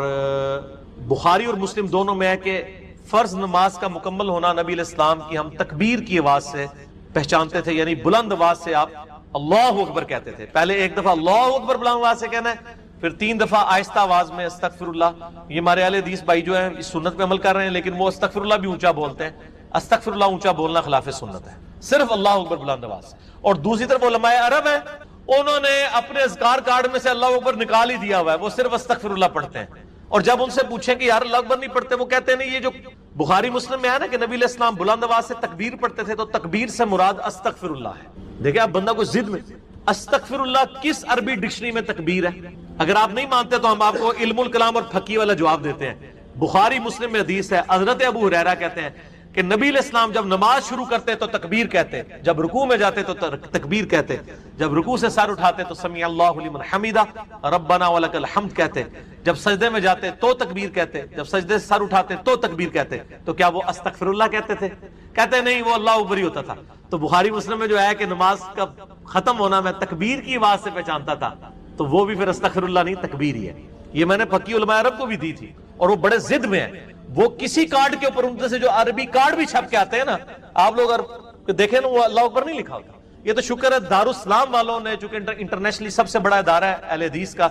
بخاری اور مسلم دونوں میں ہے کہ فرض نماز کا مکمل ہونا نبی علیہ السلام کی ہم تکبیر کی آواز سے پہچانتے تھے، یعنی بلند آواز سے آپ اللہ اکبر کہتے تھے. پہلے ایک دفعہ اللہ اکبر بلند آواز سے کہنا ہے، پھر 3 دفعہ آہستہ آواز میں استغفر اللہ. یہ ہمارے اہل حدیث بھائی جو ہیں اس سنت پہ عمل کر رہے ہیں، لیکن وہ استغفر اللہ بھی اونچا بولتے ہیں. استغفر اللہ اونچا بولنا خلاف سنت ہے، صرف اللہ اکبر بلند آواز. اور دوسری طرف علماء عرب ہیں، انہوں نے اپنے اذکار کارڈ میں سے اللہ اکبر نکال ہی دیا ہوا ہے، وہ صرف استغفر اللہ پڑھتے ہیں. اور جب ان سے پوچھیں کہ یار اللہ اکبر نہیں پڑھتے، وہ کہتے ہیں نہیں، یہ جو بخاری مسلم میں ہے نا کہ نبی علیہ السلام بلند آواز سے تکبیر پڑھتے تھے، تو تکبیر سے مراد استغفر اللہ ہے. دیکھیں آپ بندہ کو ضد میں، استغفر اللہ کس عربی ڈکشنری میں تکبیر ہے؟ اگر آپ نہیں مانتے تو ہم آپ کو علم الکلام اور فقہ والا جواب دیتے ہیں. بخاری مسلم میں حدیث ہے، حضرت ابو ہریرہ کہتے ہیں کہ نبی علیہ السلام جب نماز شروع کرتے تو تکبیر کہتے، جب رکوع میں جاتے تو تکبیر کہتے، جب رکوع سے سر اٹھاتے تو سمیع اللہ لمن حمیدہ ربنا ولک الحمد کہتے، جب سجدے میں جاتے تو تکبیر کہتے، جب سجدے سے سر اٹھاتے تو تکبیر کہتے. تو کیا وہ استغفر اللہ کہتے تھے؟ کہتے نہیں، وہ اللہ اکبر ہی ہوتا تھا. تو بخاری مسلم میں جو ہے کہ نماز کا ختم ہونا میں تکبیر کی آواز سے پہچانتا تھا، تو وہ بھی پھر استغفر اللہ نہیں، تکبیر ہی ہے. یہ میں نے فقی علماء عرب کو بھی دی تھی، اور وہ بڑے ضد میں ہیں. وہ کسی کارڈ کے اوپر ان سے جو عربی کارڈ بھی چھپ کے آتے ہیں نا، آپ لوگ دیکھیں نا، وہ اللہ اکبر نہیں لکھا ہوتا. یہ تو شکر ہے دارالاسلام والوں نے، چونکہ انٹرنیشنلی سب سے بڑا ادارہ ہے اہل حدیث کا،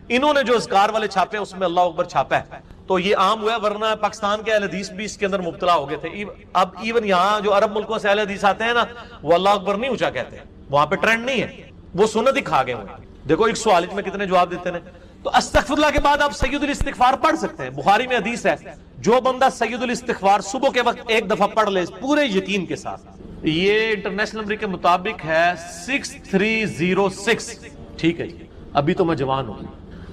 انہوں نے جو اذکار والے چھاپے اس میں اللہ اکبر چھاپا ہے، تو یہ عام ہوا ہے. ورنہ پاکستان کے اہل حدیث بھی اس کے اندر مبتلا ہو گئے تھے. اب ایون یہاں جو عرب ملکوں سے اہل حدیث آتے ہیں نا، وہ اللہ اکبر نہیں اونچا کہتے ہیں، وہاں پہ ٹرینڈ نہیں ہے، وہ سنت ہی کھا گئے ہوئے. دیکھو ایک سوال میں کتنے جواب دیتے ہیں. تو استغفر اللہ کے بعد آپ سید الاستغفار پڑھ سکتے ہیں. بخاری میں حدیث ہے، جو بندہ سید الاستغفار صبح کے وقت ایک دفعہ پڑھ لے پورے یقین کے ساتھ، یہ انٹرنیشنل نمبر کے مطابق ہے 6306. ٹھیک ہے جی، ابھی تو میں جوان ہوں.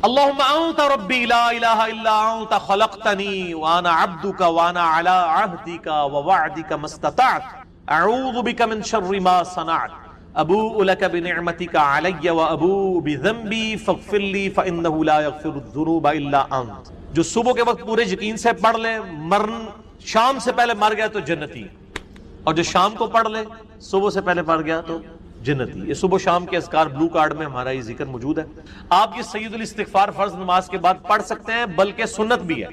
اللہم انت ربی لا الہ الا انت خلقتنی وانا عبدک وانا علی عہدک ووعدک ما استطعت اعوذ بک من شر ما صنعت ابوء لک بنعمتک علی وابوء بذنبی فاغفر لی فانہ لا یغفر الذنوب الا انت. جو صبح کے وقت پورے یقین سے پڑھ لے، شام سے پہلے مر گیا تو جنتی، اور جو شام کو پڑھ لے صبح سے پہلے پڑھ گیا تو جنتی. یہ صبح شام کے اذکار بلو کارڈ میں ہمارا یہ ذکر موجود ہے. آپ یہ سید الاستغفار فرض نماز کے بعد پڑھ سکتے ہیں، بلکہ سنت بھی ہے.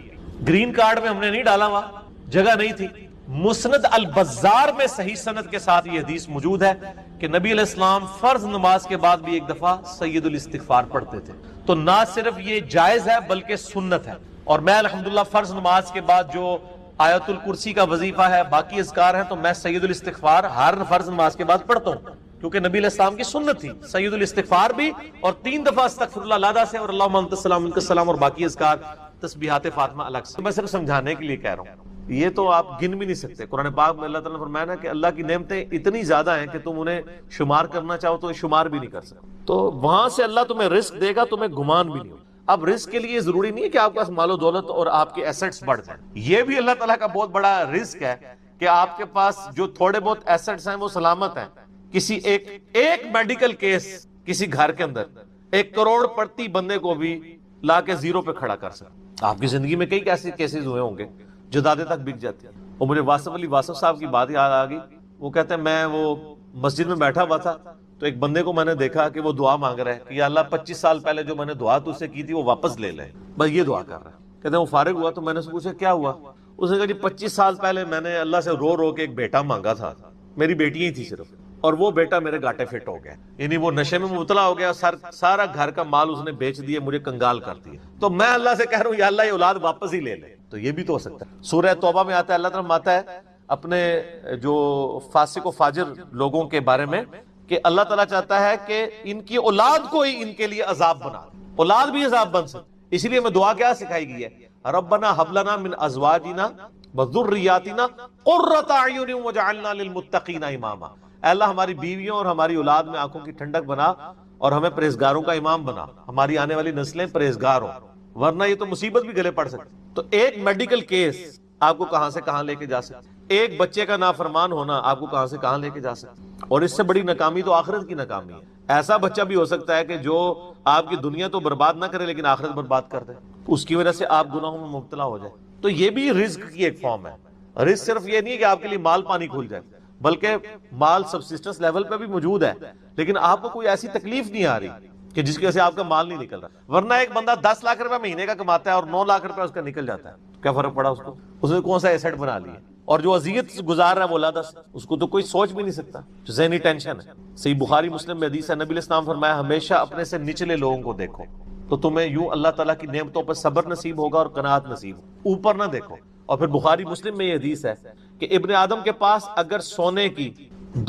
گرین کارڈ میں ہم نے نہیں ڈالا، وہاں جگہ نہیں تھی. مسند البزار میں صحیح سند کے ساتھ یہ حدیث موجود ہے کہ نبی علیہ السلام فرض نماز کے بعد بھی ایک دفعہ سید الاستغفار پڑھتے تھے. تو نہ صرف یہ جائز ہے بلکہ سنت ہے. اور میں الحمدللہ فرض نماز کے بعد جو آیت الکرسی کا وظیفہ ہے، باقی اذکار ہیں، تو میں سید الاستغفار ہر فرض نماز کے بعد پڑھتا ہوں، کیونکہ نبی علیہ السلام کی سنت تھی سید الاستغفار بھی، اور 3 دفعہ استغفر اللہ لادا سے، اور اللہم انت السلام منک السلام، اور باقی اذکار تسبیحات فاطمہ الگ سے۔ میں صرف سمجھانے کے لیے کہہ رہا ہوں، یہ تو آپ گن بھی نہیں سکتے۔ قرآن پاک میں اللہ تعالیٰ نے فرمایا نا کہ اللہ کی نعمتیں اتنی زیادہ ہیں کہ تم انہیں شمار کرنا چاہو تو شمار بھی نہیں کر سکتے۔ تو وہاں سے اللہ تمہیں رزق دے گا، تمہیں گمان بھی نہیں ہوگا۔ اب رزق کے لیے ضروری نہیں ہے کہ آپ کے پاس مال و دولت اور آپ کے ایسٹس بڑھ جائیں، یہ بھی اللہ تعالیٰ کا بہت بڑا رزق ہے کہ آپ کے پاس جو تھوڑے بہت ایسٹس ہیں وہ سلامت ہیں۔ کسی ایک میڈیکل کیس کسی گھر کے اندر 1 کروڑ پڑتی بندے کو بھی لا کے زیرو پہ کھڑا کر سکتا۔ آپ کی زندگی میں کئی ایسے کیسز ہوئے ہوں گے جدادیں تک بک جاتی ہیں۔ اور مجھے واصف علی واصف صاحب کی بات یاد آ گئی، وہ کہتے ہیں میں وہ مسجد میں بیٹھا ہوا تھا تو ایک بندے کو میں نے دیکھا کہ وہ دعا مانگ رہا ہے کہ یا اللہ 25 سال پہلے جو میں نے دعا تجھ سے کی تھی وہ واپس لے لے، بس یہ دعا کر رہا ہے۔ کہتے ہیں وہ فارغ ہوا تو میں نے اس سے پوچھا کیا ہوا؟ اس نے کہا جی 25 سال پہلے میں نے اللہ سے رو رو کے ایک بیٹا مانگا تھا، میری بیٹی ہی تھی صرف، اور وہ بیٹا میرے گاٹے فٹ ہو گیا، یعنی وہ نشے میں مبتلا ہو گیا، سارا گھر کا مال اس نے بیچ دیا، مجھے کنگال کر دیا، تو میں اللہ سے کہہ رہا ہوں یا اللہ یہ اولاد واپس ہی لے لے۔ تو یہ بھی تو ہو سکتا ہے۔ سورہ توبہ میں آتا ہے، اللہ تعالیٰ فرماتا ہے اپنے جو فاسق و فاجر لوگوں کے بارے میں کہ اللہ تعالیٰ چاہتا ہے کہ ان کی اولاد کو ہی ان کے لیے عذاب بنا، اولاد بھی عذاب بن سکتی۔ اسی لیے میں دعا کیا سکھائی گئی ہے، ربنا حب لنا من ازواجنا وذریاتنا قرۃ اعین واجعلنا للمتقین اماما۔ اے اللہ ہماری بیویوں اور ہماری اولاد میں آنکھوں کی ٹھنڈک بنا اور ہمیں پرہیزگاروں کا امام بنا، ہماری آنے والی نسلیں پرہیزگار ہوں، ورنہ یہ تو مصیبت بھی گلے پڑ سکتی۔ تو ایک میڈیکل کیس آپ کو کہاں سے کہاں لے کے جا سکتا، ایک بچے کا نافرمان ہونا آپ کو کہاں سے کہاں لے کے جا سکتا، اور اس سے بڑی ناکامی تو آخرت کی ناکامی ہے۔ ایسا بچہ بھی ہو سکتا ہے کہ جو آپ کی دنیا تو برباد نہ کرے لیکن آخرت برباد کر دے، اس کی وجہ سے آپ گناہوں میں مبتلا ہو جائے۔ تو یہ بھی رزق کی ایک فارم ہے۔ رزق صرف یہ نہیں ہے کہ آپ کے لیے مال پانی کھل جائے، بلکہ مال سبسسٹنس لیول پہ بھی موجود ہے، لیکن آپ کو کوئی ایسی تکلیف نہیں آ رہی کہ جس کی وجہ سے آپ کا مال نہیں نکل رہا۔ ورنہ ایک بندہ 10 لاکھ روپے مہینے کا کماتا ہے اور 9 لاکھ روپے اس کا نکل جاتا ہے، کیا فرق پڑا اس کو؟ اس نے کون سا ایسٹ بنا لیا، اور جو اذیت گزار رہا ہے وہ اولاد اس کو تو کوئی سوچ بھی نہیں سکتا، ذہنی ٹینشن ہے۔ صحیح بخاری مسلم میں حدیث ہے، نبی علیہ السلام فرمایا ہمیشہ اپنے سے نچلے لوگوں کو دیکھو تو تمہیں یوں اللہ تعالیٰ کی نعمتوں پر صبر نصیب ہوگا اور قناعت نصیب ہوگا، اوپر نہ دیکھو۔ اور پھر بخاری مسلم میں یہ حدیث ہے کہ ابن آدم کے پاس اگر سونے کی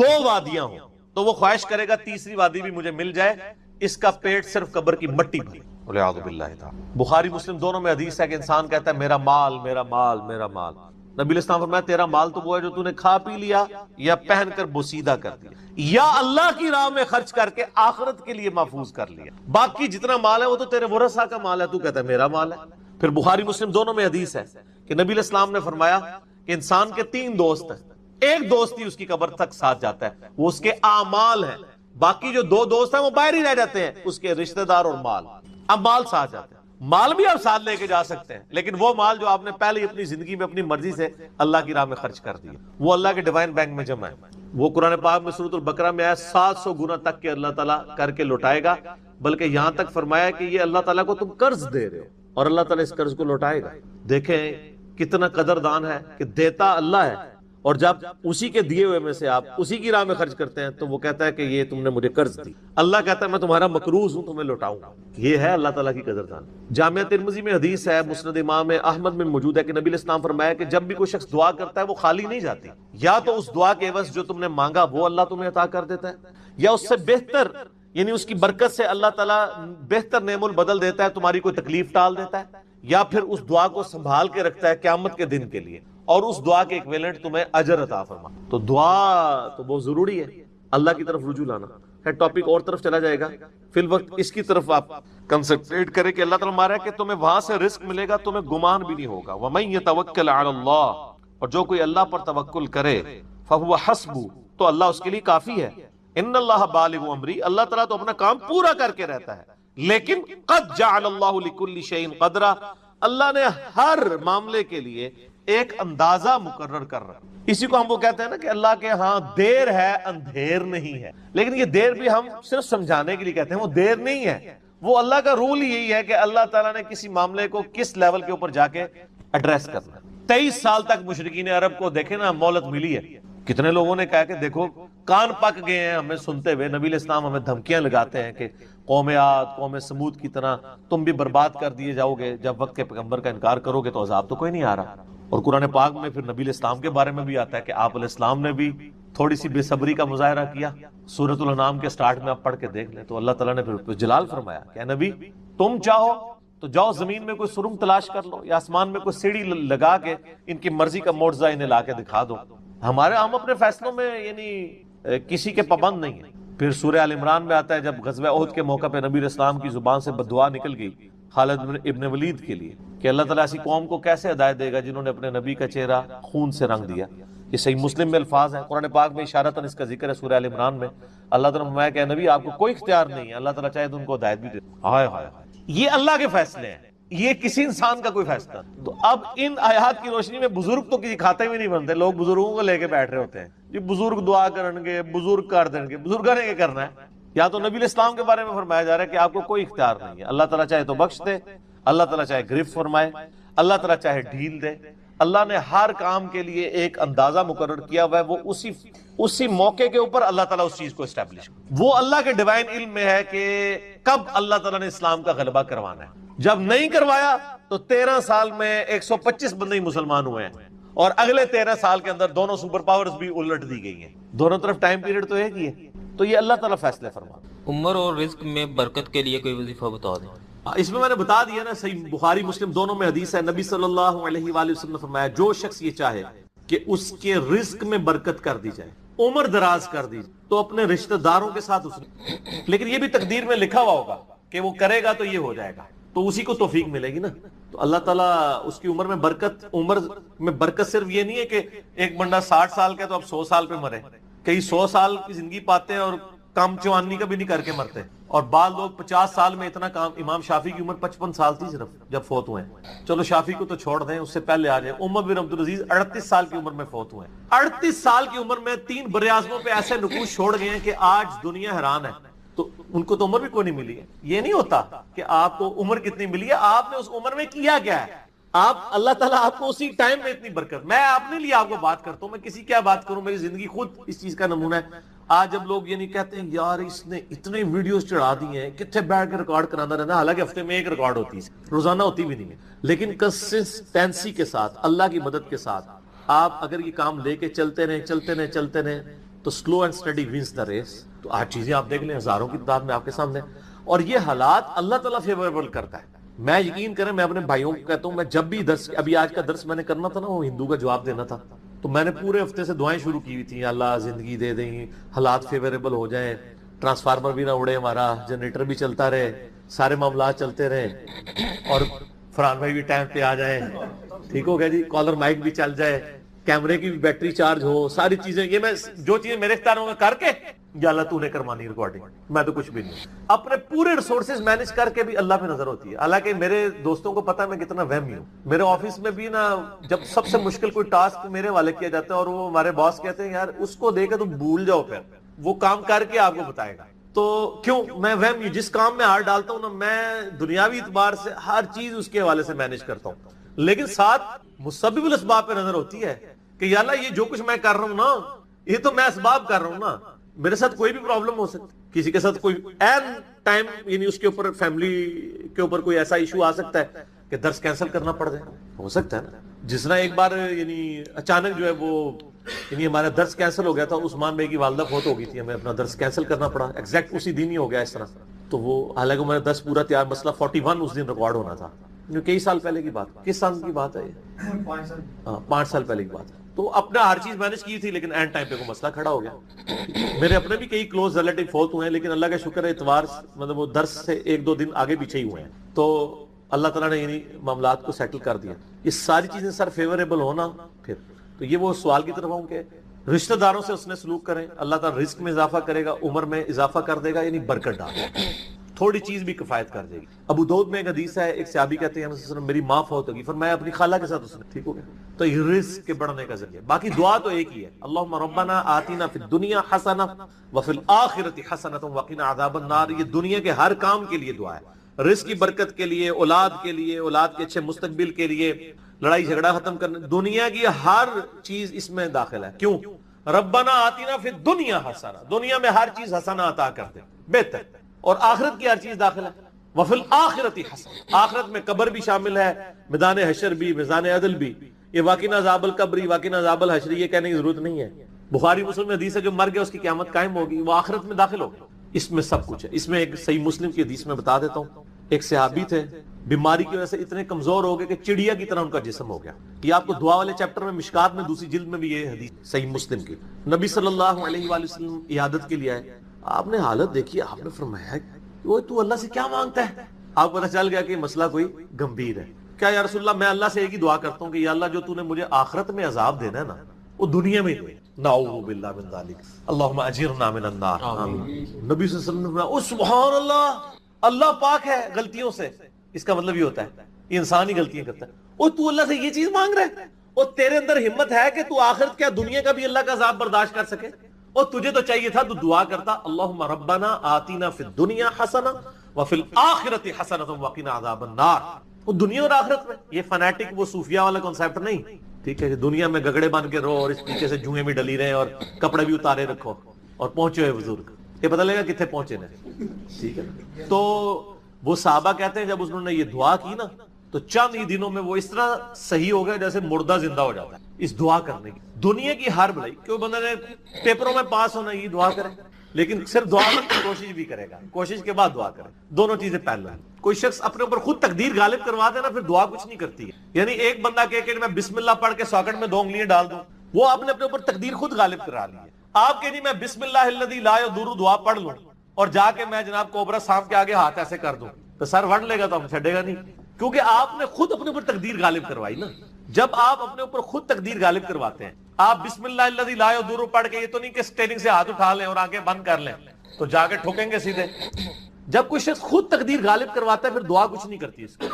2 وادیاں ہوں تو وہ خواہش کرے گا تیسری وادی بھی مجھے مل جائے، اس کا پیٹ صرف قبر کی مٹی بھری۔ والعیاذ باللہ تعالی۔ بخاری مسلم دونوں میں حدیث ہے کہ انسان کہتا ہے میرا مال میرا مال میرا مال۔ نبی علیہ السلام فرمایا تیرا مال تو وہ ہے جو تو نے کھا پی لیا یا پہن کر بوسیدہ کر دیا یا اللہ کی راہ میں خرچ کر کے آخرت کے لیے محفوظ کر لیا، باقی جتنا مال ہے وہ تو تیرے ورثہ کا مال ہے، تو کہتا ہے میرا مال ہے۔ پھر بخاری مسلم دونوں میں حدیث ہے کہ نبی علیہ السلام نے فرمایا کہ انسان کے 3 دوست ہیں، ایک دوست ہی اس کی قبر تک ساتھ جاتا ہے، وہ اس کے اعمال ہیں، باقی جو 2 دوست ہیں وہ باہر ہی رہ جاتے ہیں، اس کے رشتہ دار اور مال۔ اب مال ساتھ جاتے ہیں، مال بھی آپ ساتھ لے کے جا سکتے ہیں، لیکن وہ مال جو آپ نے پہلے ہی اپنی زندگی میں اپنی مرضی سے اللہ کی راہ میں خرچ کر دیا، وہ اللہ کے ڈیوائن بینک میں جمع ہے، وہ قرآن پاک میں سورۃ البقرہ میں آیا 700 گنا تک کے اللہ تعالیٰ کر کے لوٹائے گا، بلکہ یہاں تک فرمایا کہ یہ اللہ تعالیٰ کو تم قرض دے رہے ہو اور اللہ تعالیٰ اس قرض کو لوٹائے گا۔ دیکھیں کتنا قدردان ہے کہ دیتا اللہ ہے، اور جب اسی کے دیے ہوئے میں سے آپ اسی کی راہ میں خرچ کرتے ہیں تو وہ کہتا ہے کہ یہ تم نے مجھے قرض دی، اللہ کہتا ہے میں تمہارا مقروض ہوں، تمہیں لوٹاؤں گا۔ یہ ہے اللہ تعالیٰ کی قدردان۔ جامعہ ترمذی میں حدیث ہے، مسند امام احمد میں موجود ہے کہ نبی علیہ السلام فرمایا کہ جب بھی کوئی شخص دعا کرتا ہے وہ خالی نہیں جاتی، یا تو اس دعا کے عوض جو تم نے مانگا وہ اللہ تمہیں عطا کر دیتا ہے، یا اس سے بہتر یعنی اس کی برکت سے اللہ تعالیٰ بہتر نعم البدل دیتا ہے، تمہاری کوئی تکلیف ٹال دیتا ہے، یا پھر اس دعا کو سنبھال کے رکھتا ہے قیامت کے دن کے لیے، اور اس دعا کے ایکویلنٹ تمہیں اجر عطا فرما۔ تو دعا تو بہت ضروری ہے، اللہ کی طرف رجوع لانا ہے۔ ٹاپک اور طرف چلا جائے گا، فی الوقت اس کی طرف آپ کنسنٹریٹ کریں کہ اللہ تعالیٰ مارا ہے کہ تمہیں وہاں سے رزق ملے گا، تمہیں گمان بھی نہیں ہوگا۔ وَمَن يَتَوَكَّلْ عَلَى اللَّهِ، اور جو کوئی اللہ پر توکل کرے، فَهُوَ حَسْبُهُ، تو اللہ اس کے لیے کافی ہے۔ ان اللہ بالغ امری، اللہ تعالیٰ تو اپنا کام پورا کر کے رہتا ہے، لیکن قد جعل اللہ لکل شیء قدرا، اللہ نے ہر معاملے کے لیے ایک اندازہ مقرر کر رہا ہے۔ اسی کو ہم وہ کہتے ہیں نا کہ اللہ کے ہاں دیر ہے اندھیر نہیں ہے، لیکن یہ دیر بھی ہم صرف سمجھانے کے لیے کہتے ہیں، وہ دیر نہیں ہے، وہ اللہ کا رول یہی ہے کہ اللہ تعالیٰ نے کسی معاملے کو کس لیول کے اوپر جا کے ایڈریس کرنا ہے۔ 23 سال تک مشرکین عرب کو دیکھیں نا مہلت ملی ہے، کتنے لوگوں نے کہا کہ دیکھو کان پک گئے ہیں ہمیں سنتے ہوئے، نبی علیہ السلام ہمیں دھمکیاں لگاتے ہیں کہ قوم عاد قوم سمود کی طرح تم بھی برباد کر دیے جاؤ گے، جب وقت کے پیغمبر کا انکار کرو گے تو عذاب تو کوئی نہیں آ رہا۔ اور قرآن پاک میں پھر نبی علیہ السلام کے بارے میں بھی آتا ہے کہ آپ علیہ السلام نے بھی تھوڑی سی بے صبری کا مظاہرہ کیا. سورۃ الانعام کے سٹارٹ میں آپ پڑھ کے دیکھ لیں تو اللہ تعالیٰ نے پھر جلال فرمایا کہ اے نبی تم چاہو تو جاؤ زمین میں کوئی سرنگ تلاش کر لو یا آسمان میں کوئی سیڑھی لگا کے ان کی مرضی کا معجزہ انہیں لا کے دکھا دو. ہم اپنے فیصلوں میں یعنی کسی کے پابند نہیں ہیں. پھر سورہ آل عمران میں آتا ہے جب غزوہ احد کے موقع پہ نبی اسلام کی زبان سے بددعا نکل گئی خالد ابن ولید کے لیے کہ اللہ تعالیٰ ایسی قوم کو کیسے ہدایت دے گا جنہوں نے اپنے نبی کا چہرہ خون سے رنگ دیا. یہ صحیح مسلم میں الفاظ ہیں, قرآن پاک میں اشارتاً اس کا ذکر ہے سورہ آل عمران میں. اللہ تعالیٰ نے فرمایا کہ نبی آپ کو کوئی اختیار نہیں ہے, اللہ تعالیٰ چاہے تو ان کو ہدایت بھی دے. ہائے ہائے ہائے, یہ اللہ کے فیصلے ہیں, یہ کسی انسان کا کوئی فیصلہ نہیں. تو اب ان آیات کی روشنی میں بزرگ تو کسی کھاتے میں نہیں بنتے. لوگ بزرگوں کو لے کے بیٹھ رہے ہوتے ہیں جی بزرگ دعا کریں گے, بزرگ کر دیں گے. بزرگوں نے کیا کرنا ہے؟ یا تو نبی الاسلام کے بارے میں فرمایا جا رہا ہے کہ آپ کو کوئی اختیار نہیں ہے, اللہ تعالیٰ چاہے تو بخش دے, اللہ تعالیٰ چاہے گرفت فرمائے, اللہ تعالیٰ چاہے ڈھیل دے. اللہ نے ہر کام کے لیے ایک اندازہ مقرر کیا ہوا ہے, وہ اسی موقع کے اوپر اللہ تعالیٰ اس چیز کو اسٹیبلش. وہ اللہ کے ڈیوائن علم میں ہے کہ کب اللہ تعالیٰ نے اسلام کا غلبہ کروانا ہے. جب نہیں کروایا تو 13 سال میں 125 بندے مسلمان ہوئے ہیں اور اگلے 13 سال کے اندر دونوں سپر پاورز بھی الٹ دی گئی ہیں. دونوں طرف ٹائم پیریڈ تو ایک ہی ہے. تو یہ اللہ تعالیٰ فیصلے فرما. عمر اور رزق میں برکت کے لیے کوئی وظیفہ بتا دیں. اس میں نے بتا دیا نا, صحیح بخاری مسلم دونوں میں حدیث ہے. نبی صلی اللہ علیہ وآلہ وسلم نے فرمایا جو شخص یہ چاہے کہ اس کے رزق میں برکت کر دی جائے, عمر دراز کر دی جائے, تو اپنے رشتہ داروں کے ساتھ اس نے, لیکن یہ بھی تقدیر میں لکھا ہوا ہوگا کہ وہ کرے گا تو یہ ہو جائے گا, تو اسی کو توفیق ملے گی نا. تو اللہ تعالیٰ اس کی عمر میں برکت صرف یہ نہیں ہے کہ ایک بندہ 60 سال کا تو اب 100 سال پہ مرے. کئی 100 سال کی زندگی پاتے ہیں اور کم چوانی کا بھی نہیں کر کے مرتے. اور بعض لوگ 50 سال میں اتنا کام. امام شافعی کی عمر 55 سال تھی صرف جب فوت ہوئے ہیں. چلو شافعی کو تو چھوڑ دیں, اس سے پہلے آ جائیں. عمر بن عبدالعزیز 38 سال کی عمر میں فوت ہوئے ہیں. 38 سال کی عمر میں 3 براعظموں پہ ایسے نقوش چھوڑ گئے ہیں کہ آج دنیا حیران ہے. تو ان کو تو عمر بھی کوئی نہیں ملی ہے. یہ نہیں ہوتا کہ آپ کو عمر کتنی ملی ہے, آپ نے اس عمر میں کیا کیا ہے. آپ اللہ تعالیٰ آپ کو اسی ٹائم میں اتنی برکت. میں اپنے لیے آپ کو بات کرتا ہوں, میں کسی کیا بات کروں, میری زندگی خود اس چیز کا نمونہ ہے. آج جب لوگ یہ نہیں کہتے ہیں یار اس نے اتنے ویڈیوز چڑھا دی ہیں, کتنے بیٹھ کے ریکارڈ کرانا رہنا, حالانکہ ہفتے میں ایک ریکارڈ ہوتی ہے, روزانہ ہوتی بھی نہیں ہے. لیکن کنسسٹینسی کے ساتھ, اللہ کی مدد کے ساتھ آپ اگر یہ کام لے کے چلتے رہیں تو slow and steady wins the race. تو آج چیزیں آپ دیکھ لیں ہزاروں کی تعداد میں آپ کے سامنے, اور یہ حالات اللہ تعالیٰ فیوریبل کرتا ہے. میں یقین کریں, میں اپنے بھائیوں کو کہتا ہوں, میں جب بھی درس, ابھی آج کا درس میں نے کرنا تھا نا, وہ ہندو کا جواب دینا تھا, تو میں نے پورے ہفتے سے دعائیں شروع کی ہوئی تھی, اللہ زندگی دے دیں, حالات فیوریبل ہو جائیں, ٹرانسفارمر بھی نہ اڑے ہمارا, جنریٹر بھی چلتا رہے, سارے معاملات چلتے رہے, اور فرحان بھائی بھی ٹائم پہ آ جائیں, ٹھیک ہو گیا جی, کالر مائک بھی چل جائے, کیمرے کی بھی بیٹری چارج ہو, ساری چیزیں. یہ میں جو چیزیں میرے اختیاروں میں کر کے, یا اللہ تو نے کروانی ریکارڈنگ, میں تو کچھ بھی نہیں. اپنے پورے ریسورسز مینج کر کے بھی اللہ پہ نظر ہوتی ہے. حالانکہ میرے دوستوں کو پتا ہے میں کتنا وہمی ہوں. میرے آفس میں بھی نا, جب سب سے مشکل کوئی ٹاسک میرے والے کیا جاتا ہے اور وہ ہمارے باس کہتے ہیں یار اس کو دے کے تم بھول جاؤ, پھر وہ کام کر کے آپ کو بتائے گا. تو کیوں میں وہمی, جس کام میں ہاتھ ڈالتا ہوں نا, میں دنیاوی اعتبار سے ہر چیز اس کے حوالے سے مینج کرتا ہوں, لیکن ساتھ مسبب الاسباب پہ نظر ہوتی ہے کہ یا اللہ یہ جو کچھ میں کر رہا ہوں نا, یہ تو میں اسباب کر رہا ہوں نا, میرے ساتھ کوئی بھی پرابلم ہو سکتی, کسی کے ساتھ کوئی این ٹائم, یعنی اس کے اوپر فیملی کے اوپر کوئی ایسا ایشو آ سکتا ہے کہ درس کینسل کرنا پڑ جائے, ہو سکتا ہے نا. جس طرح ایک بار یعنی اچانک جو ہے وہ یعنی ہمارا درس کینسل ہو گیا تھا, عثمان بھائی کی والدہ فوت ہو گئی تھی, ہمیں اپنا درس کینسل کرنا پڑا, ایگزیکٹ اسی دن ہی ہو گیا اس طرح. تو وہ حالانکہ ہمارا درس پورا تیار, مسئلہ 41 اس دن ریکارڈ ہونا تھا, کئی سال پہلے کی بات. کس سال کی بات ہے یہ؟ 5 سال پہلے کی بات ہے. تو اپنا ہر چیز مینج کی تھی, لیکن اینڈ ٹائم پہ کوئی مسئلہ کھڑا ہو گیا. میرے اپنے بھی کئی کلوز ریلیٹیو فوت ہوئے ہیں, لیکن اللہ کا شکر ہے اتوار مطلب وہ درس سے 1-2 دن آگے پیچھے ہی ہوئے ہیں. تو اللہ تعالیٰ نے یعنی معاملات کو سیٹل کر دیا. یہ ساری چیزیں سر فیوریبل ہونا. پھر تو یہ وہ سوال کی طرف ہوں کہ رشتہ داروں سے اس نے سلوک کریں, اللہ تعالیٰ رزق میں اضافہ کرے گا, عمر میں اضافہ کر دے گا, یعنی برکت ڈال دے گا, تھوڑی چیز بھی کفایت کر دے گی. ابو داؤد میں ایک حدیث ہے, ایک صحابی کہتے ہیں میری ماں فوت ہوگی, فرمایا اپنی خالہ کے ساتھ اس نے, ٹھیک ہو گیا. تو یہ رزق کے بڑھنے کا ذریعہ. باقی دعا تو ایک ہی ہے, اللہم ربنا آتینا فی الدنیا حسنہ وفی الآخرۃ حسنۃ وقنا عذاب النار. یہ دنیا کے ہر کام کے لیے دعا ہے, رزق کی برکت کے لیے, اولاد کے لیے, اولاد کے اچھے مستقبل کے لیے, لڑائی جھگڑا ختم کرنے, دنیا کی ہر چیز اس میں داخل ہے. کیوں؟ ربنا آتینا فی الدنیا حسنہ, دنیا میں ہر چیز حسنہ عطا کر دے, بہتر, اور آخرت کی ہر چیز داخل ہے. وفی الآخرۃ حسنہ, آخرت میں قبر بھی شامل ہے, میدان حشر بھی, میزان عدل بھی. یہ واقعنا عذاب القبری, واقعنا عذاب الحشر یہ کہنے کی ضرورت نہیں ہے. بخاری مسلم میں حدیث ہے جو مر گیا اس کی قیامت قائم ہوگی، وہ آخرت میں داخل ہوگا. اس میں سب کچھ ہے. اس میں ایک صحیح مسلم کی حدیث میں بتا دیتا ہوں. ایک صحابی تھے، بیماری کی وجہ سے اتنے کمزور ہو گئے کہ چڑیا کی طرح ان کا جسم ہو گیا. یہ آپ کو دعا والے چیپٹر میں مشکات میں دوسری جلد میں بھی یہ حدیث صحیح مسلم کی. نبی صلی اللہ علیہ وآلہ وسلم عیادت کے لیے آئے. آپ نے حالت دیکھی، آپ نے فرمایا وہ تو اللہ سے کیا مانگتا ہے؟ آپ کو پتہ چل گیا کہ مسئلہ کوئی گمبھیر ہے. کیا یا رسول اللہ، میں اللہ سے ایک ہی دعا کرتا ہوں کہ یا اللہ جو تو نے مجھے آخرت میں عذاب دینا ہے نا وہ دنیا میں دے. نعوذ باللہ من ذالک، اللہم اجرنا من النار. نبی صلی اللہ علیہ وسلم نے فرمایا او سبحان اللہ، اللہ پاک ہے غلطیوں سے. اس کا مطلب یہ ہوتا ہے یہ انسان ہی غلطیاں کرتا ہے. او تو اللہ سے یہ چیز مانگ رہا ہے، اور تیرے اندر ہمت ہے کہ تو آخرت کیا دنیا کا بھی اللہ کا عذاب برداشت کر سکے؟ اور تجھے تو چاہیے تھا تو دعا کرتا اللہم ربنا آتینا فی الدنیا حسنہ وفی الآخرۃ حسنۃ وقنا عذاب النار. وہ دنیا اور آخرت میں. یہ فنیٹک وہ صوفیہ والا کنسیپٹ نہیں. ٹھیک ہے، دنیا میں گگڑے بن کے رہو اور اس پیچھے سے جوئیں بھی ڈلی رہے اور کپڑے بھی اتارے رکھو اور پہنچے ہوئے بزرگ، یہ پتہ لگا کتنے پہنچے نا. ٹھیک ہے، تو وہ صحابہ کہتے ہیں جب انہوں نے یہ دعا کی نا تو چند ہی دنوں میں وہ اس طرح صحیح ہو گئے جیسے مردہ زندہ ہو جاتا ہے اس دعا کرنے کی. دنیا کی ہر بھلائی، کیوں بندہ نے پیپروں میں پاس ہونا یہ دعا کرے، لیکن صرف دعا میں کوشش بھی کرے گا، کوشش کے بعد دعا کرے. دونوں چیزیں پہلے ہیں. کوئی شخص اپنے اوپر خود تقدیر غالب کروا دے نا پھر دعا کچھ نہیں کرتی ہے. یعنی ایک بندہ کہے کہ میں بسم اللہ پڑھ کے ساکٹ میں 2 انگلیاں ڈال دوں، وہ آپ نے اپنے اوپر تقدیر خود غالب کرا لی ہے. آپ کہ نہیں میں بسم اللہ الذی لا یضر دعا پڑھ لوں اور جا کے میں جناب کوبرا سانپ کے آگے ہاتھ ایسے کر دوں تو سر وڑ لے گا تو ہم چھڑے گا نہیں، کیونکہ آپ نے خود اپنے اوپر تقدیر غالب کروائی نا. جب آپ اپنے اوپر خود تقدیر غالب کرواتے ہیں، آپ بسم اللہ الذی لا یضر پڑھ کے یہ تو نہیں کہ اسٹیئرنگ سے ہاتھ اٹھا لیں اور آنکھیں بند کر لیں تو جا کے ٹھوکیں گے سیدھے. جب کوئی شخص خود تقدیر غالب کرواتا ہے پھر دعا کچھ نہیں کرتی. اس کی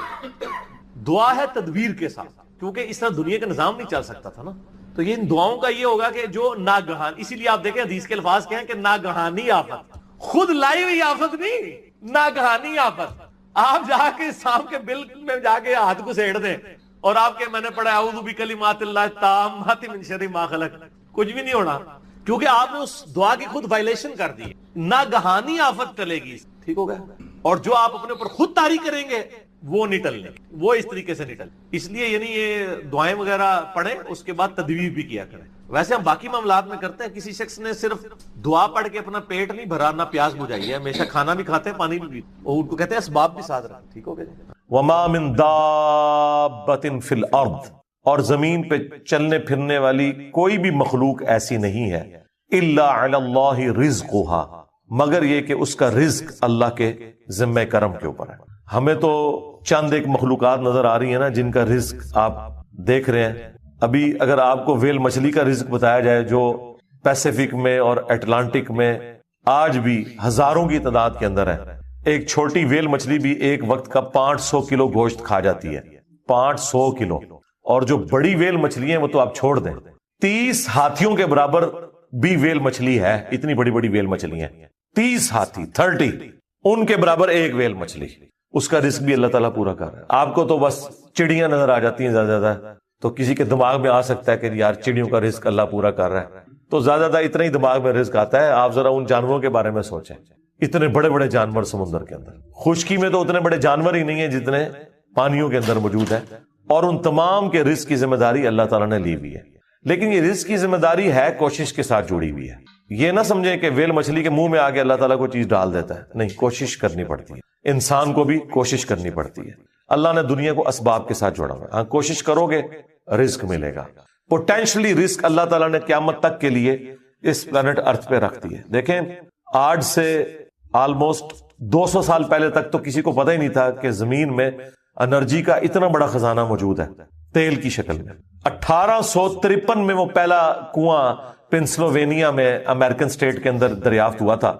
دعا ہے تدبیر کے ساتھ، کیونکہ اس طرح دنیا کا نظام نہیں چل سکتا تھا نا. تو یہ ان دعاؤں کا یہ ہوگا کہ جو ناگہان، اسی لیے آپ دیکھیں حدیث کے الفاظ کیا ہیں کہ ناگہانی آفت، خود لائی ہوئی آفت نہیں، ناگہانی آفت. آپ جا کے سانپ کے بل میں جا کے ہاتھ کو سیڑ دیں اور آپ کے میں نے پڑھا اعوذ بکلمات اللہ التامات من شر ما خلق، کچھ بھی نہیں ہونا، کیونکہ آپ نے اس دعا کی خود وائلیشن کر دی. ناگہانی آفت ٹلے گی. ٹھیک ہو گیا. اور جو آپ اپنے اوپر خود طاری کریں گے وہ نہیں ٹلنے، وہ اس طریقے سے نہیں ٹل. اس لیے یعنی یہ دعائیں وغیرہ پڑھیں اس کے بعد تدبیر بھی کیا کریں. ویسے ہم باقی معاملات میں کرتے ہیں. کسی شخص نے صرف دعا پڑھ کے اپنا پیٹ نہیں بھرا، نہ پیاس بجھائی ہے، ہمیشہ کھانا بھی کھاتے ہیں پانی بھی پیتے، اور ان کو کہتے ہیں اسباب بھی ساتھ رکھیں. ٹھیک ہو گیا. وما من دابۃ فی الارض، اور زمین پہ چلنے پھرنے والی کوئی بھی مخلوق ایسی نہیں ہے، الا علی اللہ رزقها، مگر یہ کہ اس کا رزق اللہ کے ذمہ کرم کے اوپر ہے. ہمیں تو چند ایک مخلوقات نظر آ رہی ہیں نا جن کا رزق آپ دیکھ رہے ہیں. ابھی اگر آپ کو ویل مچھلی کا رزق بتایا جائے جو پیسیفک میں اور اٹلانٹک میں آج بھی ہزاروں کی تعداد کے اندر ہے، ایک چھوٹی ویل مچھلی بھی ایک وقت کا 500 کلو گوشت کھا جاتی ہے، 500 کلو. اور جو بڑی ویل مچھلی ہیں وہ تو آپ چھوڑ دیں، 30 ہاتھیوں کے برابر بھی ویل مچھلی ہے. اتنی بڑی بڑی ویل مچھلی ہیں، 30 ہاتھی، 30 ان کے برابر ایک ویل مچھلی. اس کا رزق بھی اللہ تعالیٰ پورا کر رہا ہے. آپ کو تو بس چڑیاں نظر آ جاتی ہیں زیادہ زیادہ، تو کسی کے دماغ میں آ سکتا ہے کہ یار چڑیوں کا رزق اللہ پورا کر رہا ہے، تو زیادہ زیادہ اتنا ہی دماغ میں رزق آتا ہے. آپ ذرا ان جانوروں کے بارے میں سوچیں، اتنے بڑے بڑے جانور سمندر کے اندر، خشکی میں تو اتنے بڑے جانور ہی نہیں ہیں جتنے پانیوں کے اندر موجود ہیں، اور ان تمام کے رزق کی ذمہ داری اللہ تعالیٰ نے لی ہوئی ہے. لیکن یہ رزق کی ذمہ داری ہے کوشش کے ساتھ جڑی ہوئی ہے. یہ نہ سمجھیں کہ ویل مچھلی کے منہ میں آگے اللہ تعالیٰ کوئی چیز ڈال دیتا ہے، نہیں، کوشش کرنی پڑتی ہے. انسان کو بھی کوشش کرنی پڑتی ہے. اللہ نے دنیا کو اسباب کے ساتھ جوڑا ہوا ہے. ہاں، کوشش کرو گے رزق ملے گا. پوٹینشلی رزق اللہ تعالیٰ نے قیامت تک کے لیے اس پلانٹ ارتھ پہ رکھ دی ہے. دیکھیں، آج سے آلموسٹ 200 سال پہلے تک تو کسی کو پتہ ہی نہیں تھا کہ زمین میں انرجی کا اتنا بڑا خزانہ موجود ہے تیل کی شکل میں. 1853 میں وہ پہلا کنواں پنسلوینیا میں امریکن سٹیٹ کے اندر دریافت ہوا تھا،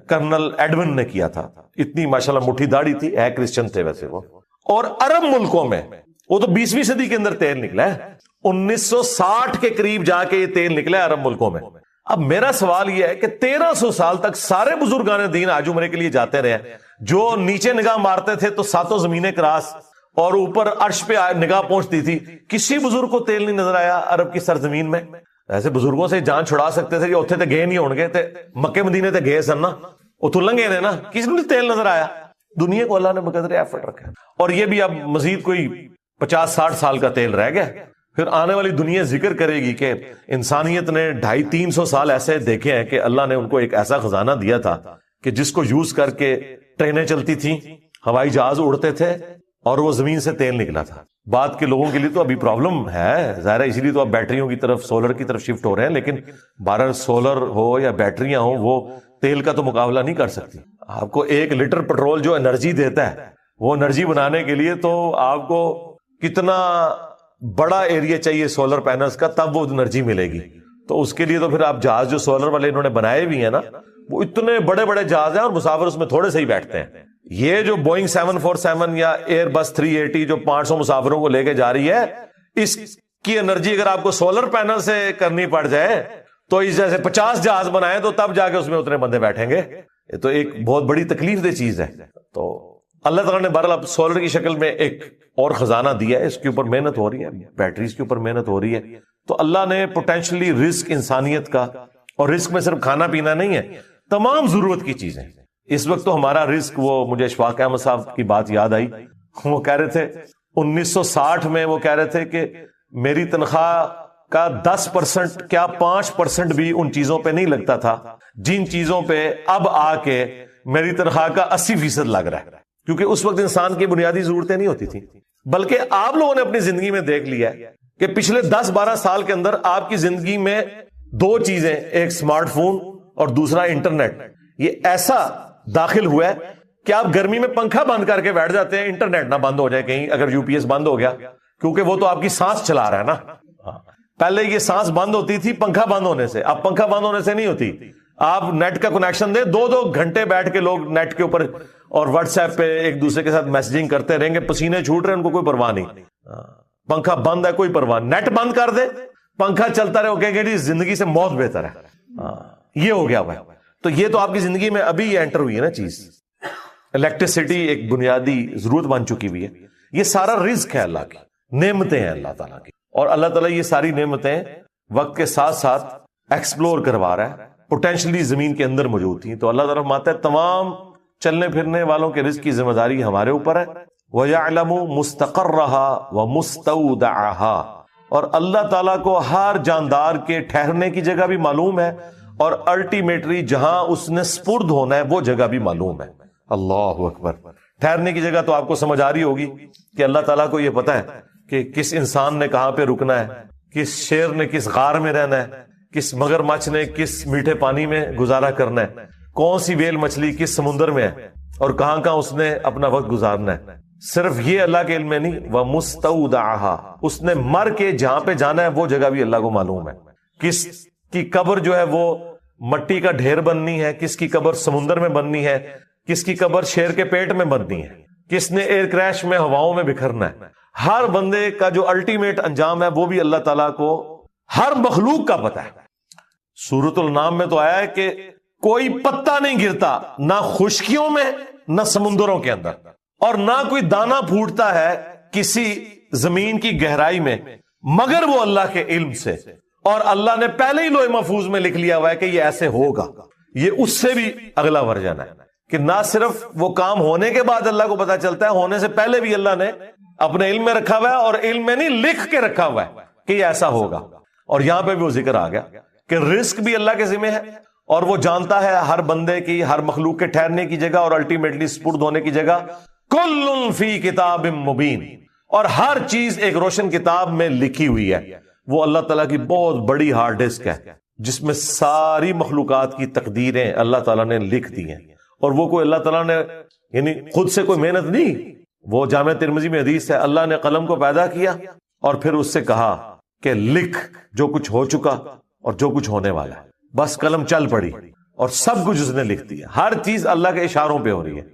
کرنل ایڈون نے کیا تھا. اتنی ماشاءاللہ مٹھی داڑھی تھی، ہے کرسچن تھے ویسے وہ. اور عرب ملکوں میں وہ تو 20ویں صدی کے اندر تیل نکلا ہے، 1960 کے قریب جا کے یہ تیل نکلا ہے عرب ملکوں میں. اب میرا سوال یہ ہے کہ 1300 سال تک سارے بزرگان دین آج عمرے کے لیے جاتے رہے، جو نیچے نگاہ مارتے تھے تو 7 زمینیں کراس اور اوپر عرش پہ نگاہ پہنچتی تھی. کسی بزرگ کو تیل نہیں نظر آیا عرب کی سرزمین میں. ایسے بزرگوں سے جان چھڑا سکتے تھے کہ اتنے تے گئے نہیں ہون گے، تے مکے مدینے تے گئے سن نا، اتوں لنگے نے نا، کسی نے تیل نظر آیا. دنیا کو اللہ نے بقدر ایفرٹ رکھا، اور یہ بھی اب مزید کوئی 50-60 سال کا تیل رہ گیا. پھر آنے والی دنیا ذکر کرے گی کہ انسانیت نے 250-300 سال ایسے دیکھے ہیں کہ اللہ نے ان کو ایک ایسا خزانہ دیا تھا کہ جس کو یوز کر کے ٹرینیں چلتی تھیں، ہوائی جہاز اڑتے تھے اور وہ زمین سے تیل نکلا تھا. بعد کے لوگوں کے لیے تو ابھی پرابلم ہے ظاہر ہے، اسی لیے تو اب بیٹریوں کی طرف، سولر کی طرف شفٹ ہو رہے ہیں، لیکن بہرحال سولر ہو یا بیٹریاں ہوں وہ تیل کا تو مقابلہ نہیں کر سکتی. آپ کو 1 لیٹر پٹرول جو انرجی دیتا ہے، وہ انرجی بنانے کے لیے تو آپ کو کتنا بڑا ایریا چاہیے سولر پینلز کا، تب وہ انرجی ملے گی. تو اس کے لیے تو پھر آپ جہاز جو سولر والے انہوں نے بنائے بھی ہیں نا، وہ اتنے بڑے بڑے جہاز ہیں اور مسافر اس میں تھوڑے سے ہی بیٹھتے ہیں. یہ جو بوئنگ 747 یا ایئر بس 380 جو 500 مسافروں کو لے کے جا رہی ہے، اس کی انرجی اگر آپ کو سولر پینل سے کرنی پڑ جائے تو اس جیسے 50 جہاز بنائے تو تب جا کے اس میں اتنے بندے بیٹھیں گے. یہ تو ایک بہت بڑی تکلیف دہ چیز ہے. تو اللہ تعالیٰ نے بہرحال اب سولر کی شکل میں ایک اور خزانہ دیا ہے، اس کے اوپر محنت ہو رہی ہے، بیٹریز کے اوپر محنت ہو رہی ہے. تو اللہ نے پوٹینشلی رزق انسانیت کا، اور رزق میں صرف کھانا پینا نہیں ہے، تمام ضرورت کی چیزیں. اس وقت تو ہمارا رزق، وہ مجھے اشفاق احمد صاحب کی بات یاد آئی، وہ کہہ رہے تھے 1960 میں وہ کہہ رہے تھے کہ میری تنخواہ کا 10% کیا 5% بھی ان چیزوں پہ نہیں لگتا تھا جن چیزوں پہ اب آ کے میری تنخواہ کا 80% لگ رہا ہے. کیونکہ اس وقت انسان کی بنیادی ضرورتیں نہیں ہوتی تھیں. بلکہ آپ لوگوں نے اپنی زندگی میں دیکھ لیا ہے کہ پچھلے 10-12 سال کے اندر آپ کی زندگی میں 2 چیزیں، ایک سمارٹ فون اور دوسرا انٹرنیٹ، یہ ایسا داخل ہوا ہے کہ آپ گرمی میں پنکھا بند کر کے بیٹھ جاتے ہیں، انٹرنیٹ نہ بند ہو جائے کہیں، اگر UPS بند ہو گیا، کیونکہ وہ تو آپ کی سانس چلا رہا ہے نا. پہلے یہ سانس بند ہوتی تھی پنکھا بند ہونے سے، اب پنکھا بند ہونے سے نہیں ہوتی. آپ نیٹ کا کنیکشن دیں، 2 گھنٹے بیٹھ کے لوگ نیٹ کے اوپر اور واٹس ایپ پہ ایک دوسرے کے ساتھ میسجنگ کرتے رہیں گے، پسینے چھوٹ رہے ہیں، ان کو کوئی پرواہ نہیں. پنکھا بند ہے کوئی پرواہ، نیٹ بند کر دے پنکھا چلتا رہے، کہیں گے جی زندگی سے موت بہتر ہے. یہ ہو گیا بھائی. تو یہ تو آپ کی زندگی میں ابھی یہ انٹر ہوئی ہے نا چیز. الیکٹریسٹی ایک بنیادی ضرورت بن چکی ہوئی ہے. یہ سارا رزق ہے اللہ کی، نعمتیں ہیں اللہ تعالیٰ کی، اور اللہ تعالیٰ یہ ساری نعمتیں وقت کے ساتھ ساتھ ایکسپلور کروا رہا ہے، پوٹینشلی زمین کے اندر موجود تھیں. تو اللہ تعالیٰ فرماتا ہے تمام چلنے پھرنے والوں کے رزق کی ذمہ داری ہمارے اوپر ہے. وَيَعْلَمُ مُسْتَقَرَّهَا وَمُسْتَوْدَعَهَا، اور اللہ تعالیٰ کو ہر جاندار کے ٹھہرنے کی جگہ بھی معلوم ہے، اور الٹیمیٹلی جہاں اس نے سپرد ہونا ہے وہ جگہ بھی معلوم ہے. اللہ اکبر. ٹھہرنے کی جگہ تو آپ کو سمجھ آ رہی ہوگی کہ اللہ تعالیٰ کو یہ پتا ہے کہ کس انسان نے کہاں پہ رکنا ہے، کس شیر نے کس غار میں رہنا ہے، کس مگر مچھ نے کس میٹھے پانی میں گزارا کرنا ہے، کون سی ویل مچھلی کس سمندر میں ہے، اور کہاں کہاں اس نے اپنا وقت گزارنا ہے. صرف یہ اللہ کے علم میں نہیں، وَمُسْتَوْدَعَهَا، اس نے مر کے جہاں پہ جانا ہے وہ جگہ بھی اللہ کو معلوم ہے. کس کی قبر جو ہے وہ مٹی کا ڈھیر بننی ہے، کس کی قبر سمندر میں بننی ہے، کس کی قبر شیر کے پیٹ میں بننی ہے، کس نے ایئر کریش میں ہواؤں میں بکھرنا ہے. ہر بندے کا جو الٹیمیٹ انجام ہے وہ بھی اللہ تعالیٰ کو ہر مخلوق کا پتہ ہے. سورۃ النام میں تو آیا ہے کہ کوئی پتا نہیں گرتا نہ خشکیوں میں نہ سمندروں کے اندر، اور نہ کوئی دانا پھوٹتا ہے کسی زمین کی گہرائی میں مگر وہ اللہ کے علم سے. اور اللہ نے پہلے ہی لوح محفوظ میں لکھ لیا ہوا ہے کہ یہ ایسے ہوگا. یہ اس سے بھی اگلا ورژن ہے کہ نہ صرف وہ کام ہونے کے بعد اللہ کو پتا چلتا ہے، ہونے سے پہلے بھی اللہ نے اپنے علم میں رکھا ہوا ہے، اور علم میں نہیں لکھ کے رکھا ہوا ہے کہ یہ ایسا ہوگا. اور یہاں پہ بھی وہ ذکر آ گیا کہ رزق بھی اللہ کے ذمہ ہے، اور وہ جانتا ہے ہر بندے کی، ہر مخلوق کے ٹھہرنے کی جگہ اور الٹیمیٹلی سپرد ہونے کی جگہ. کل فی کتاب مبین، اور ہر چیز ایک روشن کتاب میں لکھی ہوئی ہے. وہ اللہ تعالیٰ کی بہت بڑی ہارڈ ڈسک ہے جس میں ساری مخلوقات کی تقدیریں اللہ تعالیٰ نے لکھ دی ہیں. اور وہ کوئی اللہ تعالیٰ نے یعنی خود سے کوئی محنت نہیں. وہ جامع ترمذی میں حدیث ہے، اللہ نے قلم کو پیدا کیا اور پھر اس سے کہا کہ لکھ جو کچھ ہو چکا اور جو کچھ ہونے والا ہے. بس قلم چل پڑی اور سب کچھ اس نے لکھ دیا. ہر چیز اللہ کے اشاروں پہ ہو رہی ہے.